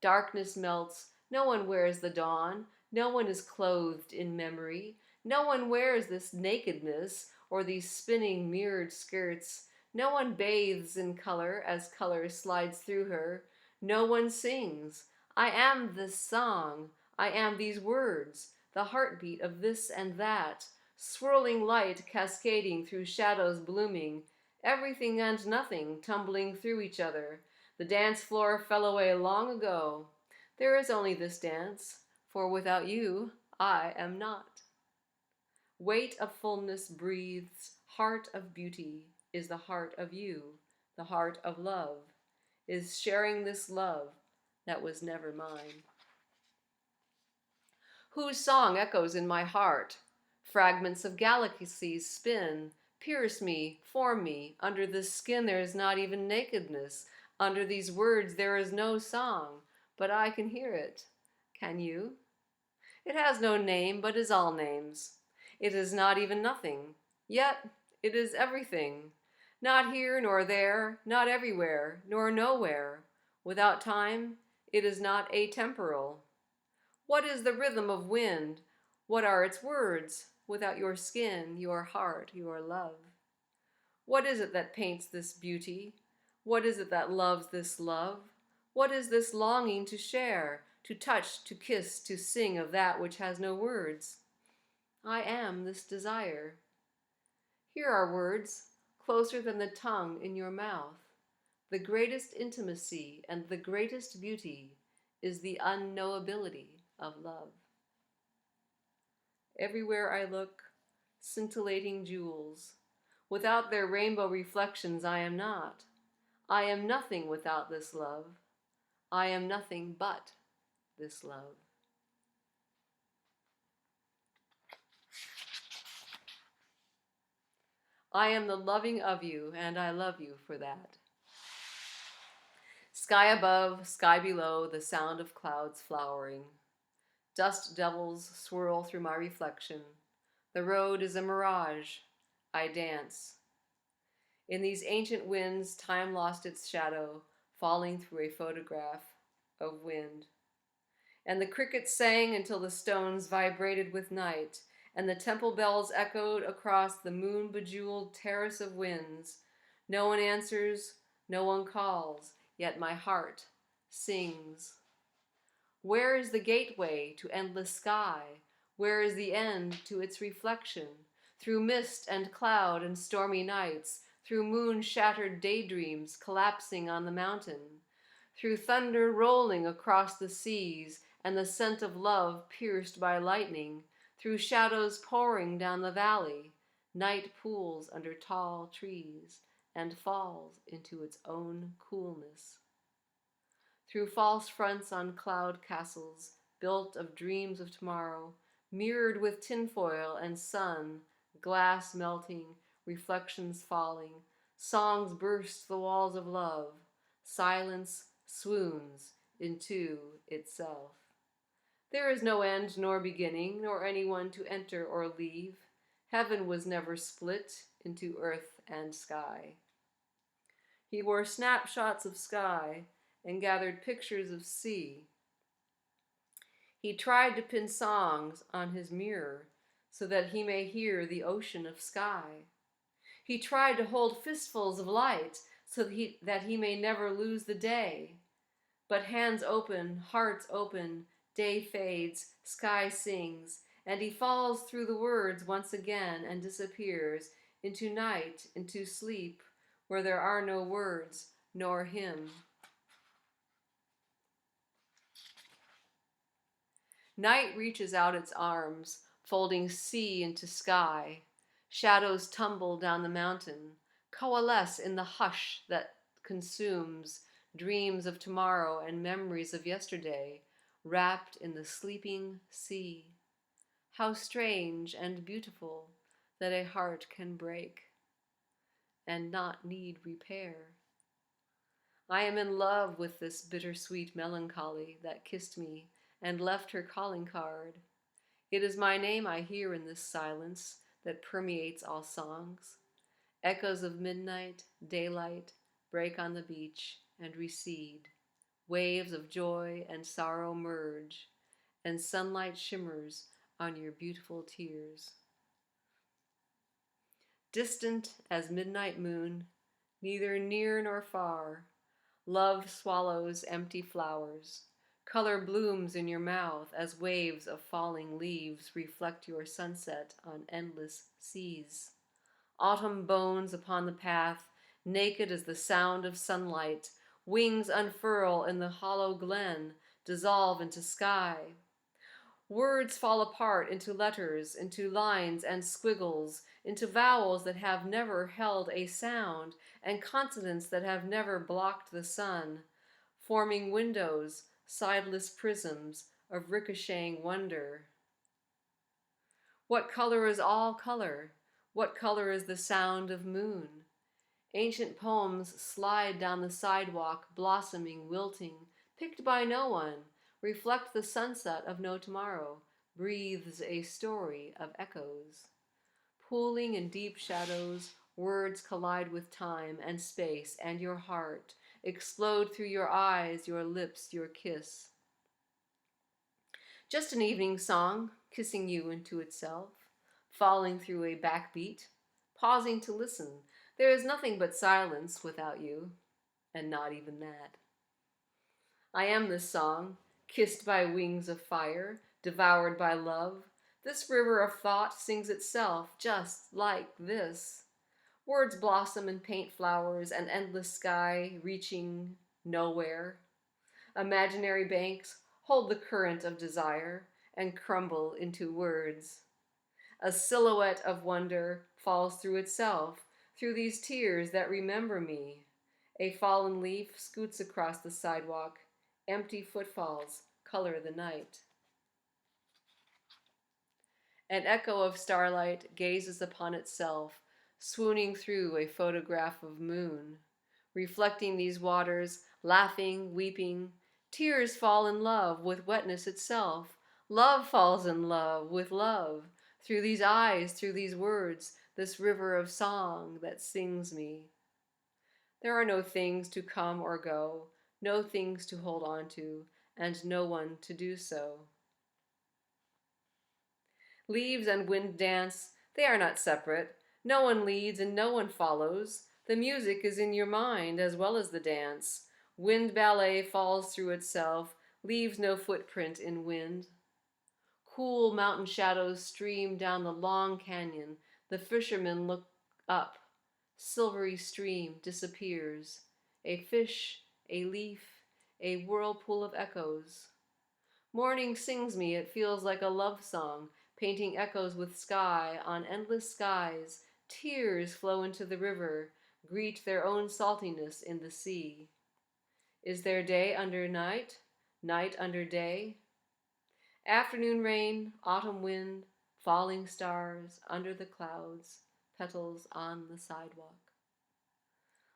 Darkness melts, no one wears the dawn, no one is clothed in memory, no one wears this nakedness or these spinning mirrored skirts, no one bathes in color as color slides through her, no one sings. I am this song, I am these words, the heartbeat of this and that, swirling light cascading through shadows blooming, everything and nothing tumbling through each other. The dance floor fell away long ago. There is only this dance, for without you, I am not. Weight of fullness breathes, heart of beauty is the heart of you, the heart of love, is sharing this love that was never mine. Whose song echoes in my heart? Fragments of galaxies spin, pierce me, form me. Under this skin there is not even nakedness. Under these words there is no song, but I can hear it. Can you? It has no name, but is all names. It is not even nothing, yet it is everything. Not here nor there, not everywhere, nor nowhere. Without time, it is not atemporal. What is the rhythm of wind? What are its words? Without your skin, your heart, your love. What is it that paints this beauty? What is it that loves this love? What is this longing to share, to touch, to kiss, to sing of that which has no words? I am this desire. Here are words, closer than the tongue in your mouth. The greatest intimacy and the greatest beauty is the unknowability of love. Everywhere I look, scintillating jewels. Without their rainbow reflections, I am not. I am nothing without this love. I am nothing but this love. I am the loving of you, and I love you for that. Sky above, sky below, the sound of clouds flowering. Dust devils swirl through my reflection. The road is a mirage. I dance. In these ancient winds, time lost its shadow, falling through a photograph of wind. And the crickets sang until the stones vibrated with night, and the temple bells echoed across the moon-bejeweled terrace of winds. No one answers, no one calls, yet my heart sings. Where is the gateway to endless sky? Where is the end to its reflection? Through mist and cloud and stormy nights, through moon-shattered daydreams collapsing on the mountain, through thunder rolling across the seas and the scent of love pierced by lightning, through shadows pouring down the valley, night pools under tall trees and falls into its own coolness. Through false fronts on cloud castles, built of dreams of tomorrow, mirrored with tinfoil and sun, glass melting, reflections falling, songs burst the walls of love, silence swoons into itself. There is no end nor beginning, nor anyone to enter or leave. Heaven was never split into earth and sky. He wore snapshots of sky and gathered pictures of sea. He tried to pin songs on his mirror so that he may hear the ocean of sky. He tried to hold fistfuls of light so that he may never lose the day. But hands open, hearts open, day fades, sky sings, and he falls through the words once again and disappears into night, into sleep, where there are no words nor him. Night reaches out its arms, folding sea into sky. Shadows tumble down the mountain, coalesce in the hush that consumes dreams of tomorrow and memories of yesterday, wrapped in the sleeping sea. How strange and beautiful that a heart can break and not need repair. I am in love with this bittersweet melancholy that kissed me and left her calling card. It is my name I hear in this silence that permeates all songs. Echoes of midnight, daylight, break on the beach and recede. Waves of joy and sorrow merge, and sunlight shimmers on your beautiful tears. Distant as midnight moon, neither near nor far, love swallows empty flowers. Color blooms in your mouth as waves of falling leaves reflect your sunset on endless seas. Autumn bones upon the path, naked as the sound of sunlight, wings unfurl in the hollow glen, dissolve into sky. Words fall apart into letters, into lines and squiggles, into vowels that have never held a sound, and consonants that have never blocked the sun, forming windows, sideless prisms of ricocheting wonder. What color is all color? What color is the sound of moon? Ancient poems slide down the sidewalk, blossoming, wilting, picked by no one, reflect the sunset of no tomorrow, breathes a story of echoes. Pooling in deep shadows, words collide with time and space and your heart, explode through your eyes, your lips, your kiss. Just an evening song, kissing you into itself, falling through a backbeat, pausing to listen. There is nothing but silence without you, and not even that. I am this song, kissed by wings of fire, devoured by love. This river of thought sings itself just like this. Words blossom and paint flowers, an endless sky reaching nowhere. Imaginary banks hold the current of desire and crumble into words. A silhouette of wonder falls through itself, through these tears that remember me. A fallen leaf scoots across the sidewalk. Empty footfalls color the night. An echo of starlight gazes upon itself, swooning through a photograph of moon. Reflecting these waters, laughing, weeping, tears fall in love with wetness itself. Love falls in love with love. Through these eyes, through these words, this river of song that sings me. There are no things to come or go, no things to hold on to, and no one to do so. Leaves and wind dance, they are not separate. No one leads and no one follows. The music is in your mind as well as the dance. Wind ballet falls through itself, leaves no footprint in wind. Cool mountain shadows stream down the long canyon. The fishermen look up. Silvery stream disappears. A fish, a leaf, a whirlpool of echoes. Morning sings me, it feels like a love song, painting echoes with sky on endless skies. Tears flow into the river, greet their own saltiness in the sea. Is there day under night, night under day? Afternoon rain, autumn wind, falling stars under the clouds, petals on the sidewalk.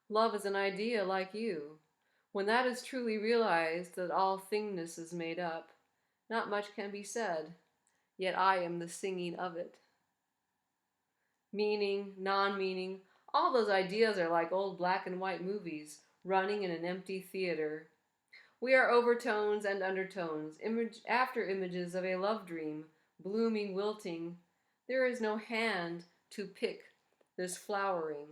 Love is an idea like you. When that is truly realized that all thingness is made up, not much can be said, yet I am the singing of it. Meaning, non-meaning, all those ideas are like old black and white movies running in an empty theater. We are overtones and undertones, image after images of a love dream, blooming, wilting. There is no hand to pick this flowering.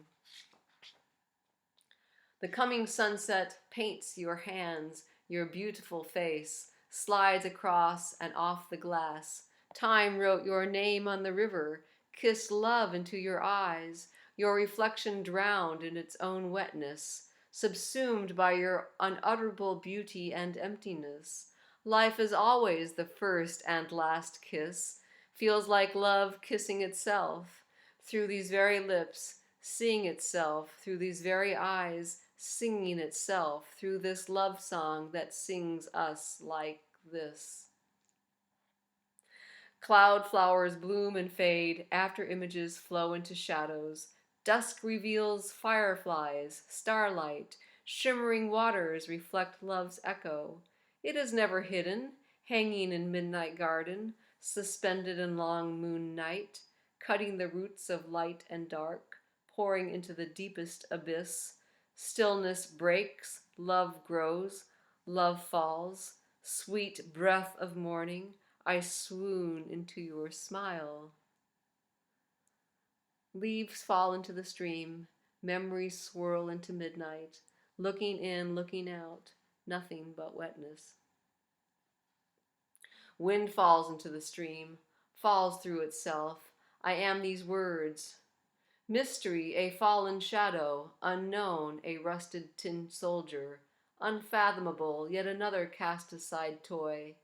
The coming sunset paints your hands, your beautiful face, slides across and off the glass. Time wrote your name on the river, kissed love into your eyes, your reflection drowned in its own wetness, subsumed by your unutterable beauty and emptiness. Life is always the first and last kiss, feels like love kissing itself, through these very lips, seeing itself, through these very eyes, singing itself, through this love song that sings us like this. Cloud flowers bloom and fade after images flow into shadows. Dusk reveals fireflies, starlight, shimmering waters reflect love's echo. It is never hidden, hanging in midnight garden, suspended in long moon night, cutting the roots of light and dark, pouring into the deepest abyss. Stillness breaks, love grows, love falls, sweet breath of morning, I swoon into your smile. Leaves fall into the stream, memories swirl into midnight, looking in, looking out, nothing but wetness. Wind falls into the stream, falls through itself. I am these words. Mystery, a fallen shadow, unknown, a rusted tin soldier, unfathomable, yet another cast aside toy.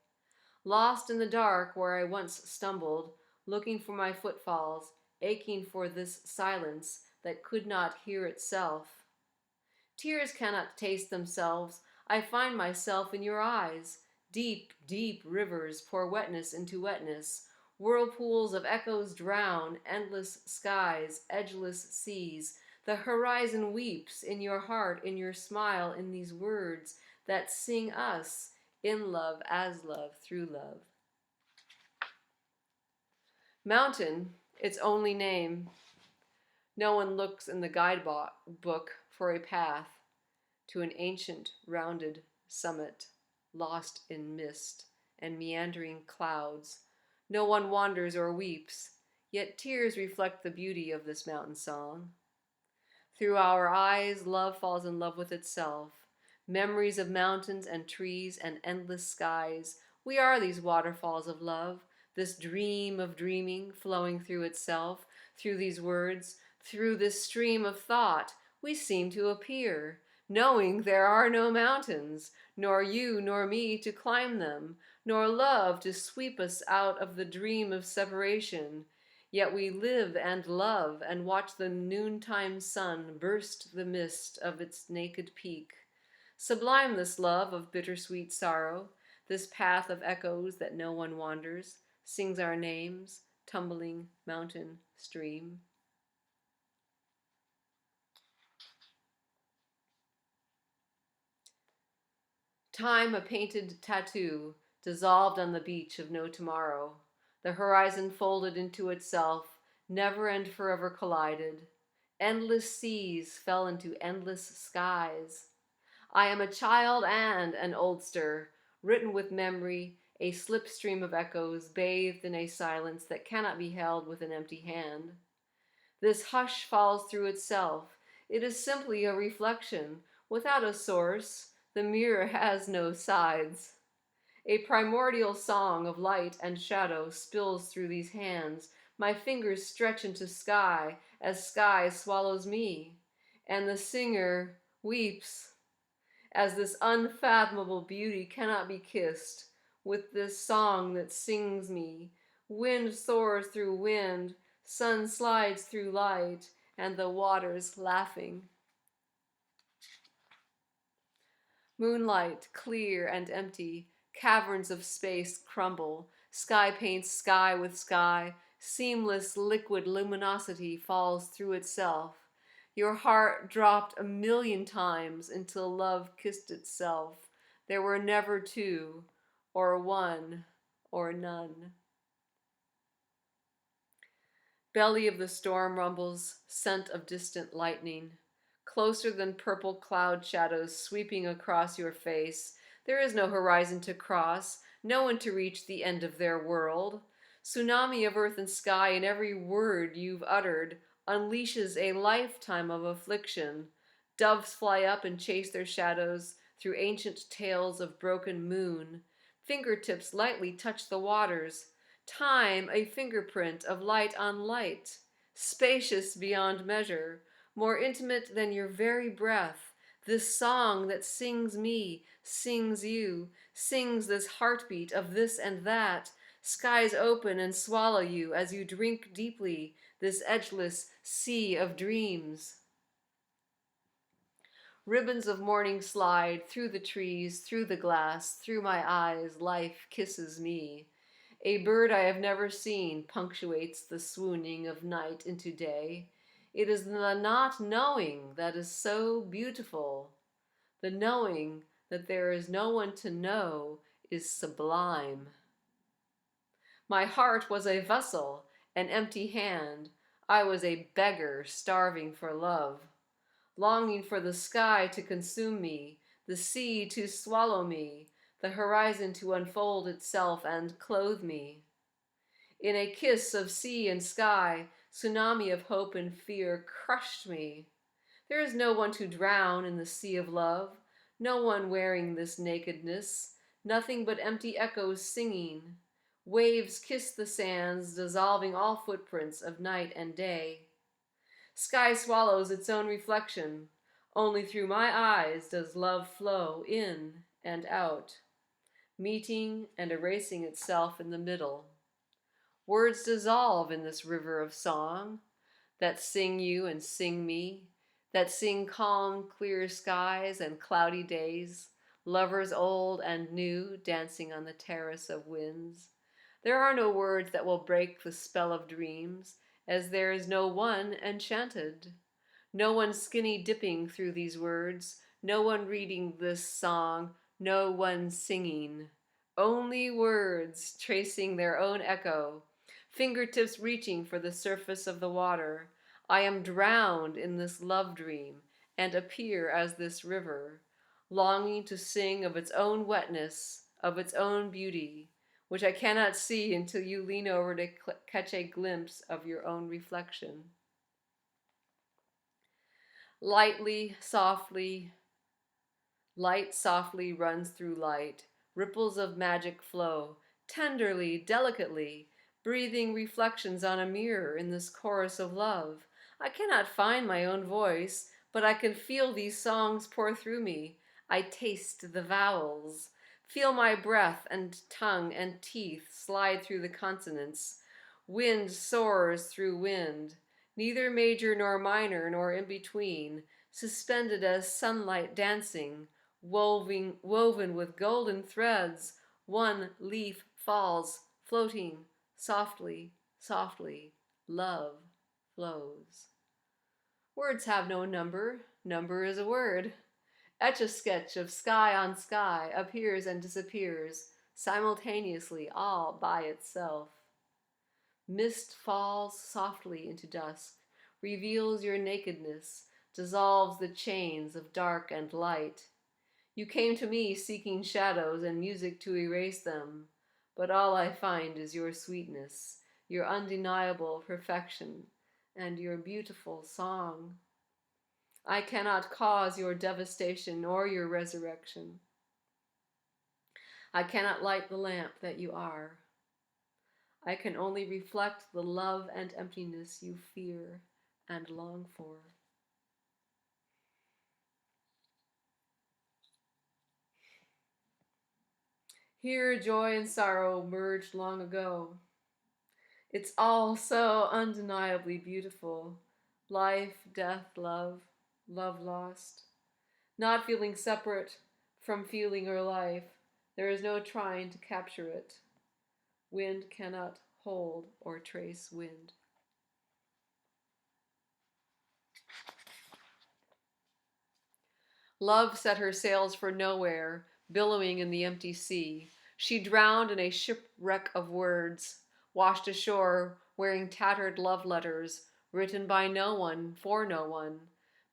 Lost in the dark where I once stumbled, looking for my footfalls, aching for this silence that could not hear itself. Tears cannot taste themselves. I find myself in your eyes. Deep, deep rivers pour wetness into wetness. Whirlpools of echoes drown endless skies, edgeless seas. The horizon weeps in your heart, in your smile, in these words that sing us in love, as love, through love. Mountain, its only name. No one looks in the guidebook for a path to an ancient rounded summit, lost in mist and meandering clouds. No one wanders or weeps, yet tears reflect the beauty of this mountain song. Through our eyes, love falls in love with itself. Memories of mountains and trees and endless skies. We are these waterfalls of love, this dream of dreaming flowing through itself, through these words, through this stream of thought. We seem to appear, knowing there are no mountains, nor you nor me to climb them, nor love to sweep us out of the dream of separation. Yet we live and love and watch the noontime sun burst the mist of its naked peak. Sublime this love of bittersweet sorrow, this path of echoes that no one wanders, sings our names, tumbling mountain stream. Time a painted tattoo, dissolved on the beach of no tomorrow. The horizon folded into itself, never and forever collided. Endless seas fell into endless skies. I am a child and an oldster, written with memory, a slipstream of echoes, bathed in a silence that cannot be held with an empty hand. This hush falls through itself. It is simply a reflection, without a source. The mirror has no sides. A primordial song of light and shadow spills through these hands. My fingers stretch into sky as sky swallows me. And the singer weeps as this unfathomable beauty cannot be kissed with this song that sings me. Wind soars through wind, sun slides through light, and the waters laughing. Moonlight, clear and empty, caverns of space crumble, sky paints sky with sky, seamless liquid luminosity falls through itself. Your heart dropped 1,000,000 times until love kissed itself. There were never two, or one, or none. Belly of the storm rumbles, scent of distant lightning. Closer than purple cloud shadows sweeping across your face. There is no horizon to cross, no one to reach the end of their world. Tsunami of earth and sky, and every word you've uttered unleashes a lifetime of affliction. Doves fly up and chase their shadows through ancient tales of broken moon. Fingertips lightly touch the waters. Time, a fingerprint of light on light, spacious beyond measure, more intimate than your very breath. This song that sings me, sings you, sings this heartbeat of this and that. Skies open and swallow you as you drink deeply this edgeless sea of dreams. Ribbons of morning slide through the trees, through the glass, through my eyes, life kisses me. A bird I have never seen punctuates the swooning of night into day. It is the not knowing that is so beautiful. The knowing that there is no one to know is sublime. My heart was a vessel, an empty hand. I was a beggar starving for love, longing for the sky to consume me, the sea to swallow me, the horizon to unfold itself and clothe me. In a kiss of sea and sky, tsunami of hope and fear crushed me. There is no one to drown in the sea of love, no one wearing this nakedness, nothing but empty echoes singing. Waves kiss the sands, dissolving all footprints of night and day. Sky swallows its own reflection. Only through my eyes does love flow in and out, meeting and erasing itself in the middle. Words dissolve in this river of song that sing you and sing me, that sing calm, clear skies and cloudy days, lovers old and new dancing on the terrace of winds. There are no words that will break the spell of dreams, as there is no one enchanted. No one skinny dipping through these words, no one reading this song, no one singing. Only words tracing their own echo, fingertips reaching for the surface of the water. I am drowned in this love dream and appear as this river, longing to sing of its own wetness, of its own beauty, which I cannot see until you lean over to catch a glimpse of your own reflection. Lightly, softly, light softly runs through light, ripples of magic flow, tenderly, delicately, breathing reflections on a mirror in this chorus of love. I cannot find my own voice, but I can feel these songs pour through me. I taste the vowels, feel my breath and tongue and teeth slide through the consonants. Wind soars through wind, neither major nor minor nor in between, suspended as sunlight dancing, woven with golden threads. One leaf falls, floating, softly, softly. Love flows. Words have no number. Number is a word. Etch a sketch of sky on sky appears and disappears, simultaneously, all by itself. Mist falls softly into dusk, reveals your nakedness, dissolves the chains of dark and light. You came to me seeking shadows and music to erase them, but all I find is your sweetness, your undeniable perfection, and your beautiful song. I cannot cause your devastation or your resurrection. I cannot light the lamp that you are. I can only reflect the love and emptiness you fear and long for. Here joy and sorrow merged long ago. It's all so undeniably beautiful. Life, death, love, love lost. Not feeling separate from feeling or life. There is no trying to capture it. Wind cannot hold or trace wind. Love set her sails for nowhere, billowing in the empty sea. She drowned in a shipwreck of words, washed ashore wearing tattered love letters, written by no one, for no one,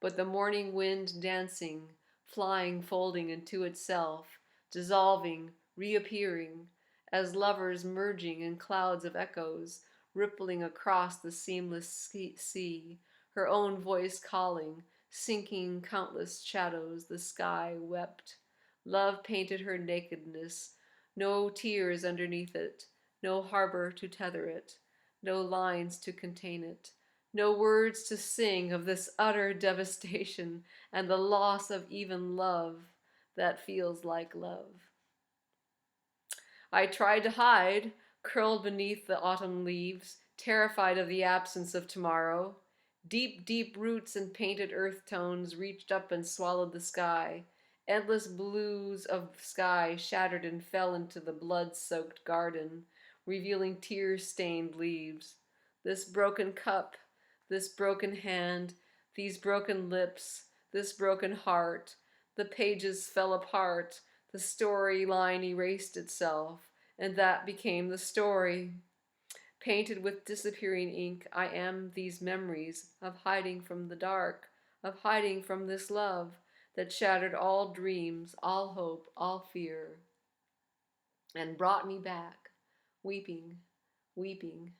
but the morning wind dancing, flying, folding into itself, dissolving, reappearing, as lovers merging in clouds of echoes, rippling across the seamless sea, her own voice calling, sinking countless shadows. The sky wept. Love painted her nakedness, no tears underneath it, no harbor to tether it, no lines to contain it, no words to sing of this utter devastation and the loss of even love that feels like love. I tried to hide, curled beneath the autumn leaves, terrified of the absence of tomorrow. Deep, deep roots and painted earth tones reached up and swallowed the sky. Endless blues of sky shattered and fell into the blood-soaked garden, revealing tear-stained leaves. This broken cup, this broken hand, these broken lips, this broken heart. The pages fell apart, the storyline erased itself, and that became the story. Painted with disappearing ink, I am these memories of hiding from the dark, of hiding from this love that shattered all dreams, all hope, all fear, and brought me back, weeping, weeping,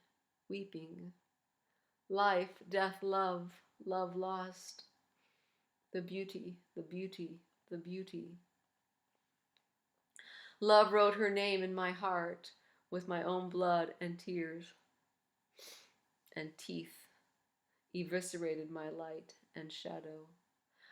weeping. Life, death, love, love lost. The beauty, the beauty, the beauty. Love wrote her name in my heart with my own blood and tears and teeth, eviscerated my light and shadow.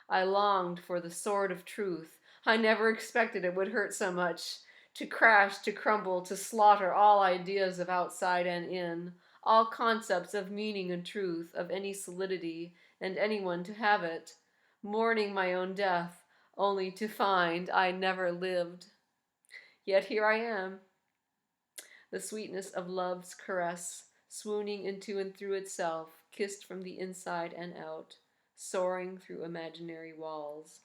I longed for the sword of truth. I never expected it would hurt so much. To crash, to crumble, to slaughter all ideas of outside and in, all concepts of meaning and truth, of any solidity, and anyone to have it. Mourning my own death, only to find I never lived. Yet here I am, the sweetness of love's caress, swooning into and through itself, kissed from the inside and out, soaring through imaginary walls.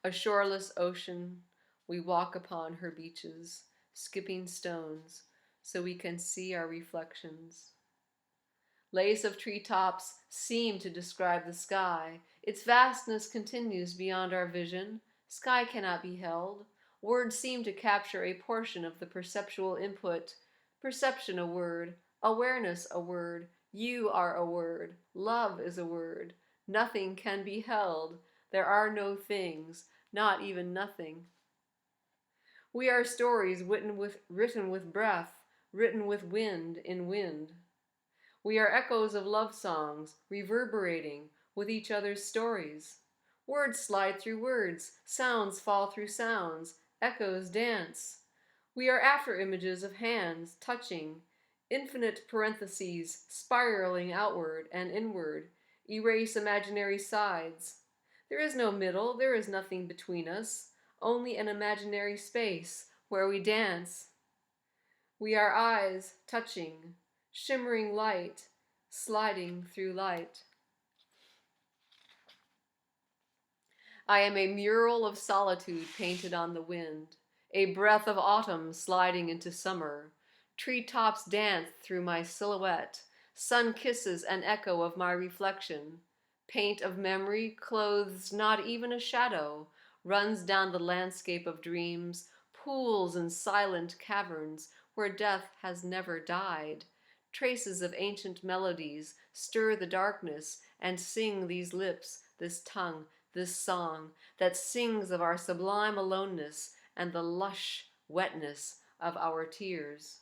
A shoreless ocean, we walk upon her beaches, skipping stones, so we can see our reflections. Lace of treetops seem to describe the sky. Its vastness continues beyond our vision. Sky cannot be held. Words seem to capture a portion of the perceptual input. Perception a word, awareness a word, you are a word, love is a word. Nothing can be held. There are no things, not even nothing. We are stories written with breath, written with wind in wind. We are echoes of love songs, reverberating with each other's stories. Words slide through words, sounds fall through sounds, echoes dance. We are after images of hands touching, infinite parentheses spiraling outward and inward, erase imaginary sides. There is no middle, there is nothing between us, only an imaginary space where we dance. We are eyes touching, shimmering light, sliding through light. I am a mural of solitude painted on the wind, a breath of autumn sliding into summer. Treetops dance through my silhouette, sun kisses an echo of my reflection. Paint of memory clothes not even a shadow, runs down the landscape of dreams, pools and silent caverns where death has never died. Traces of ancient melodies stir the darkness and sing these lips, this tongue, this song that sings of our sublime aloneness and the lush wetness of our tears.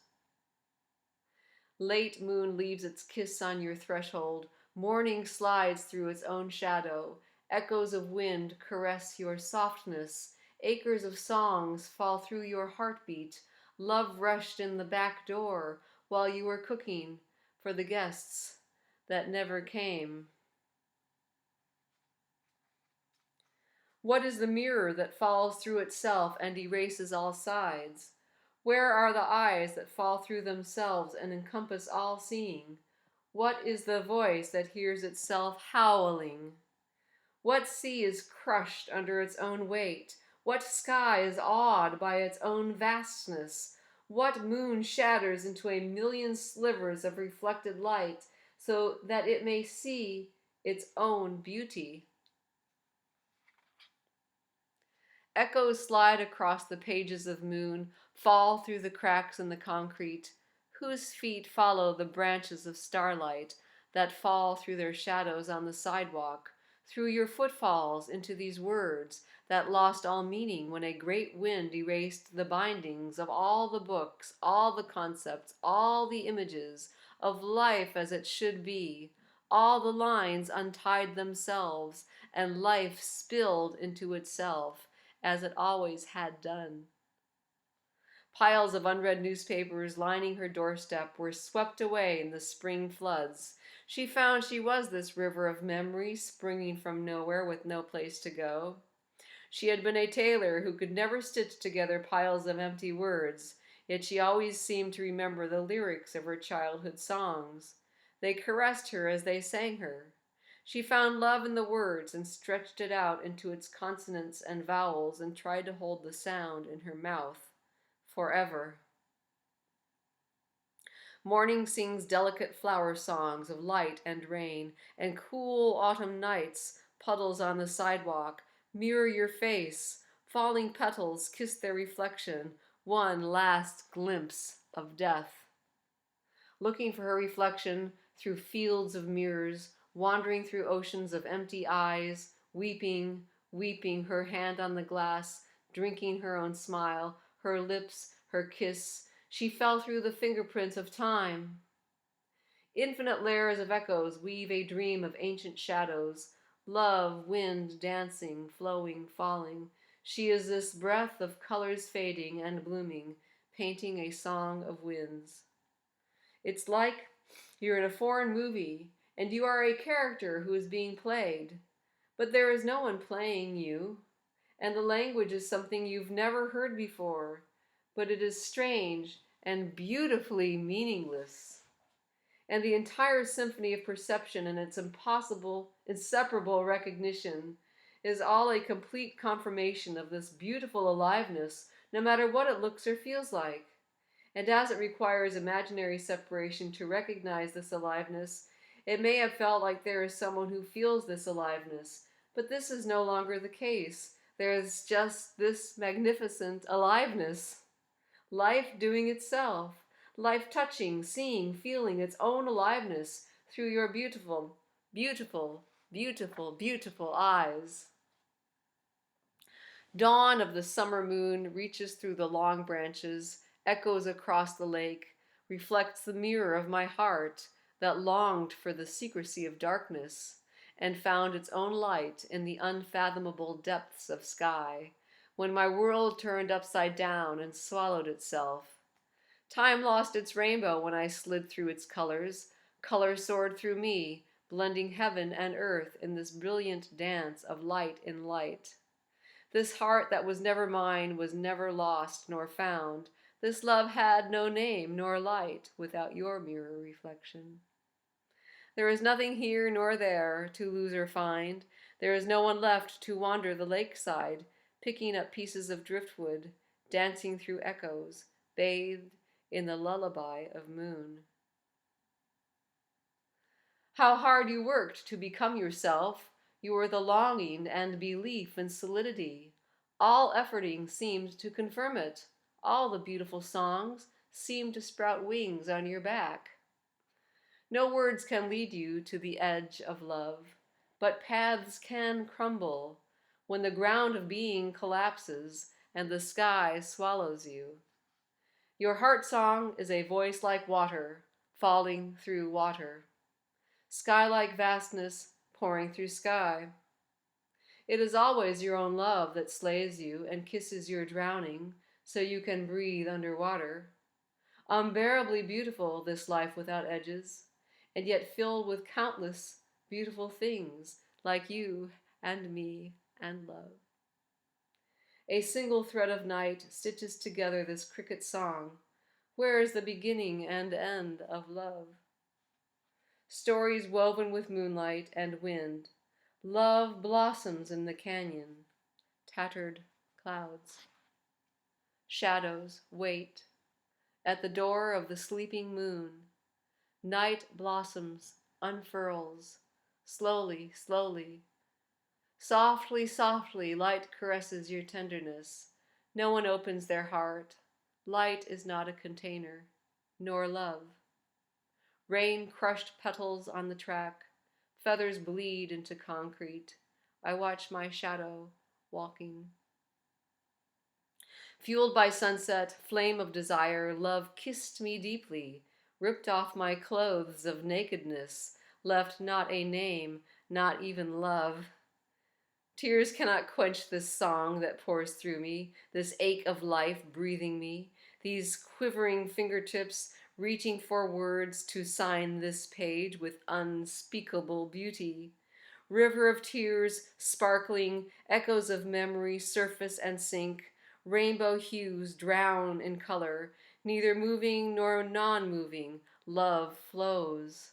Late moon leaves its kiss on your threshold. Morning slides through its own shadow. Echoes of wind caress your softness. Acres of songs fall through your heartbeat. Love rushed in the back door while you were cooking for the guests that never came. What is the mirror that falls through itself and erases all sides? Where are the eyes that fall through themselves and encompass all seeing? What is the voice that hears itself howling? What sea is crushed under its own weight? What sky is awed by its own vastness? What moon shatters into a million slivers of reflected light so that it may see its own beauty? Echoes slide across the pages of moon, fall through the cracks in the concrete. Whose feet follow the branches of starlight that fall through their shadows on the sidewalk, through your footfalls into these words that lost all meaning when a great wind erased the bindings of all the books, all the concepts, all the images of life as it should be. All the lines untied themselves, and life spilled into itself, as it always had done. Piles of unread newspapers lining her doorstep were swept away in the spring floods. She found she was this river of memory springing from nowhere with no place to go. She had been a tailor who could never stitch together piles of empty words, yet she always seemed to remember the lyrics of her childhood songs. They caressed her as they sang her. She found love in the words and stretched it out into its consonants and vowels and tried to hold the sound in her mouth forever. Morning sings delicate flower songs of light and rain, and cool autumn nights, puddles on the sidewalk, mirror your face. Falling petals kiss their reflection, one last glimpse of death. Looking for her reflection through fields of mirrors, wandering through oceans of empty eyes, weeping, weeping, her hand on the glass, drinking her own smile, her lips, her kiss. She fell through the fingerprints of time. Infinite layers of echoes weave a dream of ancient shadows, love, wind, dancing, flowing, falling. She is this breath of colors fading and blooming, painting a song of winds. It's like you're in a foreign movie and you are a character who is being played, but there is no one playing you, and the language is something you've never heard before, but it is strange and beautifully meaningless. And the entire symphony of perception and its impossible, inseparable recognition is all a complete confirmation of this beautiful aliveness, no matter what it looks or feels like. And as it requires imaginary separation to recognize this aliveness, it may have felt like there is someone who feels this aliveness, but this is no longer the case. There is just this magnificent aliveness. Life doing itself. Life touching, seeing, feeling its own aliveness through your beautiful, beautiful, beautiful, beautiful eyes. Dawn of the summer moon reaches through the long branches, echoes across the lake, reflects the mirror of my heart that longed for the secrecy of darkness and found its own light in the unfathomable depths of sky, when my world turned upside down and swallowed itself. Time lost its rainbow when I slid through its colors. Color soared through me, blending heaven and earth in this brilliant dance of light in light. This heart that was never mine was never lost nor found. This love had no name nor light without your mirror reflection. There is nothing here nor there to lose or find. There is no one left to wander the lakeside, picking up pieces of driftwood, dancing through echoes, bathed in the lullaby of moon. How hard you worked to become yourself. You were the longing and belief and solidity. All efforting seemed to confirm it. All the beautiful songs seemed to sprout wings on your back. No words can lead you to the edge of love, but paths can crumble when the ground of being collapses and the sky swallows you. Your heart song is a voice like water, falling through water. Sky-like vastness pouring through sky. It is always your own love that slays you and kisses your drowning so you can breathe underwater. Unbearably beautiful, this life without edges, and yet filled with countless beautiful things like you and me and love. A single thread of night stitches together this cricket song. Where is the beginning and end of love? Stories woven with moonlight and wind. Love blossoms in the canyon. Tattered clouds. Shadows wait at the door of the sleeping moon. Night blossoms, unfurls, slowly, slowly. Softly, softly, light caresses your tenderness. No one opens their heart. Light is not a container, nor love. Rain crushed petals on the track. Feathers bleed into concrete. I watch my shadow walking. Fueled by sunset, flame of desire, love kissed me deeply, ripped off my clothes of nakedness, left not a name, not even love. Tears cannot quench this song that pours through me, this ache of life breathing me. these quivering fingertips reaching for words to sign this page with unspeakable beauty. River of tears, sparkling, echoes of memory surface and sink, rainbow hues drown in color, neither moving nor non-moving, love flows.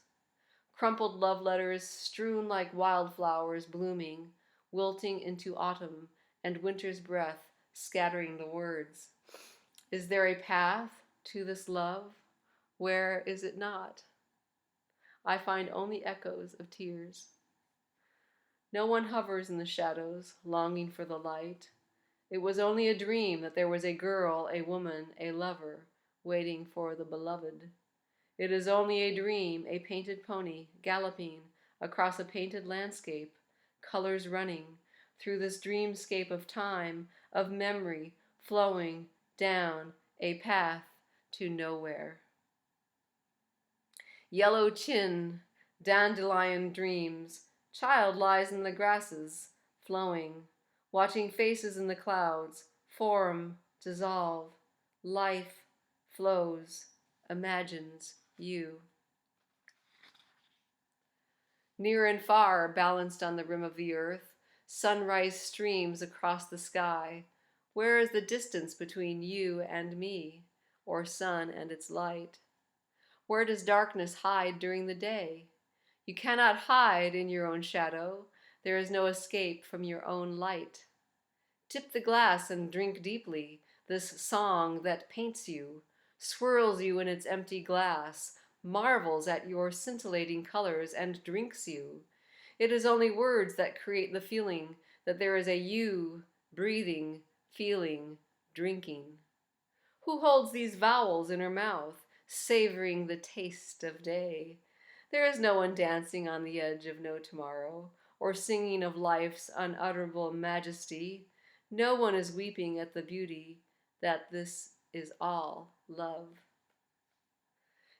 Crumpled love letters strewn like wildflowers blooming, wilting into autumn, and winter's breath scattering the words. Is there a path to this love? Where is it not? I find only echoes of tears. No one hovers in the shadows, longing for the light. It was only a dream that there was a girl, a woman, a lover, waiting for the beloved. It is only a dream, a painted pony galloping across a painted landscape, colors running through this dreamscape of time, of memory, flowing down a path to nowhere. Yellow chin, dandelion dreams, child lies in the grasses, flowing, watching faces in the clouds, form, dissolve, life flows, imagines you. Near and far, balanced on the rim of the earth, sunrise streams across the sky. Where is the distance between you and me, or sun and its light? Where does darkness hide during the day? You cannot hide in your own shadow. There is no escape from your own light. Tip the glass and drink deeply this song that paints you, swirls you in its empty glass, marvels at your scintillating colors, and drinks you. It is only words that create the feeling that there is a you, breathing, feeling, drinking. Who holds these vowels in her mouth, savoring the taste of day? There is no one dancing on the edge of no tomorrow, or singing of life's unutterable majesty. No one is weeping at the beauty that this is all love.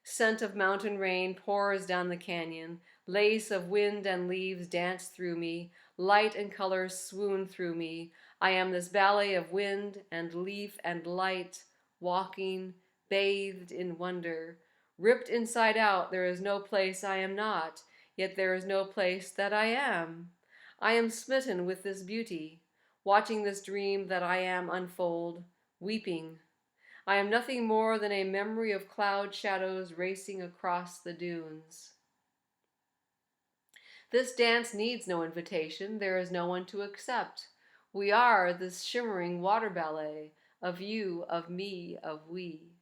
Scent of mountain rain pours down the canyon. Lace of wind and leaves dance through me. Light and color swoon through me. I am this ballet of wind and leaf and light, walking, bathed in wonder. Ripped inside out, there is no place I am not, yet there is no place that I am. I am smitten with this beauty, watching this dream that I am unfold, weeping. I am nothing more than a memory of cloud shadows racing across the dunes. This dance needs no invitation. There is no one to accept. We are this shimmering water ballet of you, of me, of we.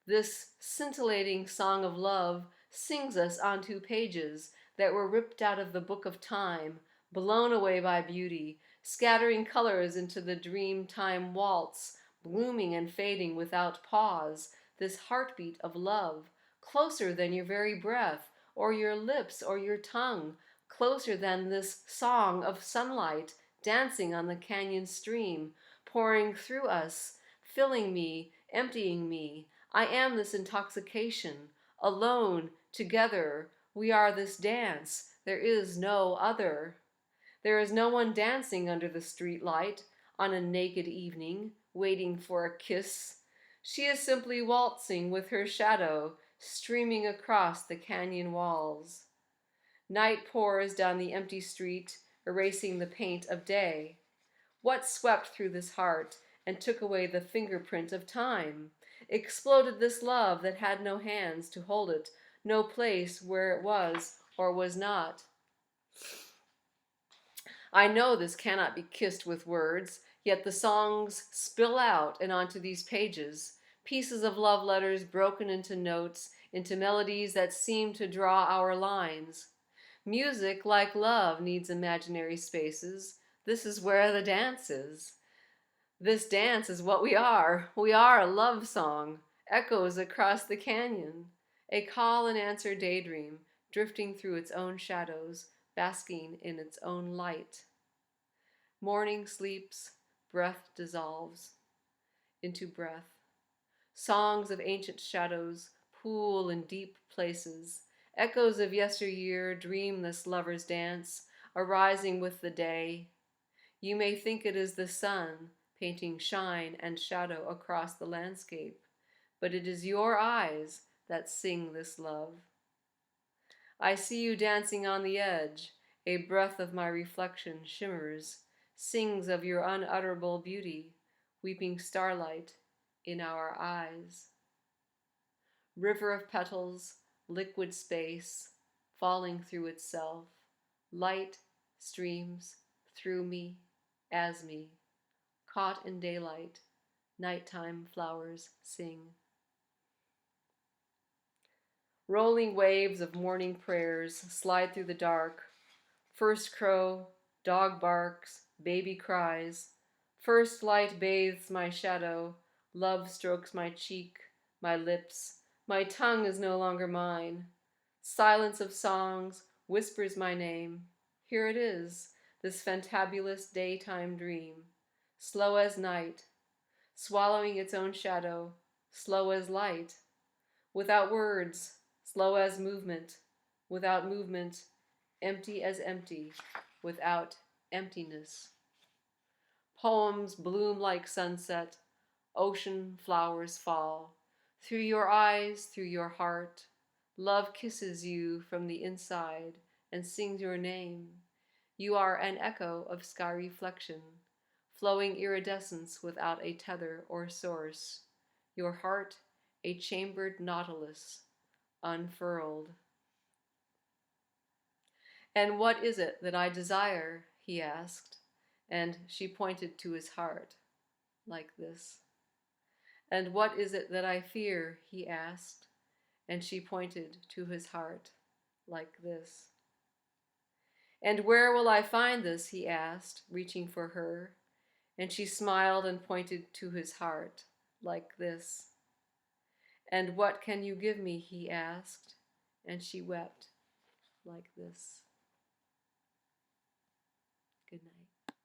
This scintillating song of love sings us onto pages that were ripped out of the book of time, blown away by beauty, scattering colors into the dream time waltz, blooming and fading without pause, this heartbeat of love, closer than your very breath, or your lips, or your tongue, closer than this song of sunlight dancing on the canyon stream, pouring through us, filling me, emptying me. I am this intoxication, alone, together. We are this dance. There is no other. There is no one dancing under the street light on a naked evening, waiting for a kiss. She is simply waltzing with her shadow, streaming across the canyon walls. Night pours down the empty street, erasing the paint of day. What swept through this heart and took away the fingerprint of time? Exploded this love that had no hands to hold it, no place where it was or was not. I know this cannot be kissed with words, yet the songs spill out and onto these pages, pieces of love letters broken into notes, into melodies that seem to draw our lines. Music, like love, needs imaginary spaces. This is where the dance is. This dance is what we are. We are a love song, echoes across the canyon, a call and answer daydream, drifting through its own shadows, basking in its own light. Morning sleeps, breath dissolves into breath. Songs of ancient shadows pool in deep places. Echoes of yesteryear dream this lover's dance, arising with the day. You may think it is the sun, painting shine and shadow across the landscape, but it is your eyes that sing this love. I see you dancing on the edge, a breath of my reflection shimmers, sings of your unutterable beauty, weeping starlight in our eyes. River of petals, liquid space, falling through itself, light streams through me, as me, caught in daylight, nighttime flowers sing. Rolling waves of morning prayers slide through the dark. First crow, dog barks, baby cries. First light bathes my shadow, love strokes my cheek, my lips. My tongue is no longer mine. Silence of songs whispers my name. Here it is, this fantabulous daytime dream, slow as night, swallowing its own shadow, slow as light, without words, slow as movement, without movement, empty as empty, without emptiness. Poems bloom like sunset, ocean flowers fall. Through your eyes, through your heart, love kisses you from the inside and sings your name. You are an echo of sky reflection, flowing iridescence without a tether or source. Your heart, a chambered nautilus, unfurled. And what is it that I desire? He asked, and she pointed to his heart, like this. And what is it that I fear? He asked, and she pointed to his heart, like this. And where will I find this? He asked, reaching for her, and she smiled and pointed to his heart, like this. And what can you give me? He asked, and she wept, like this.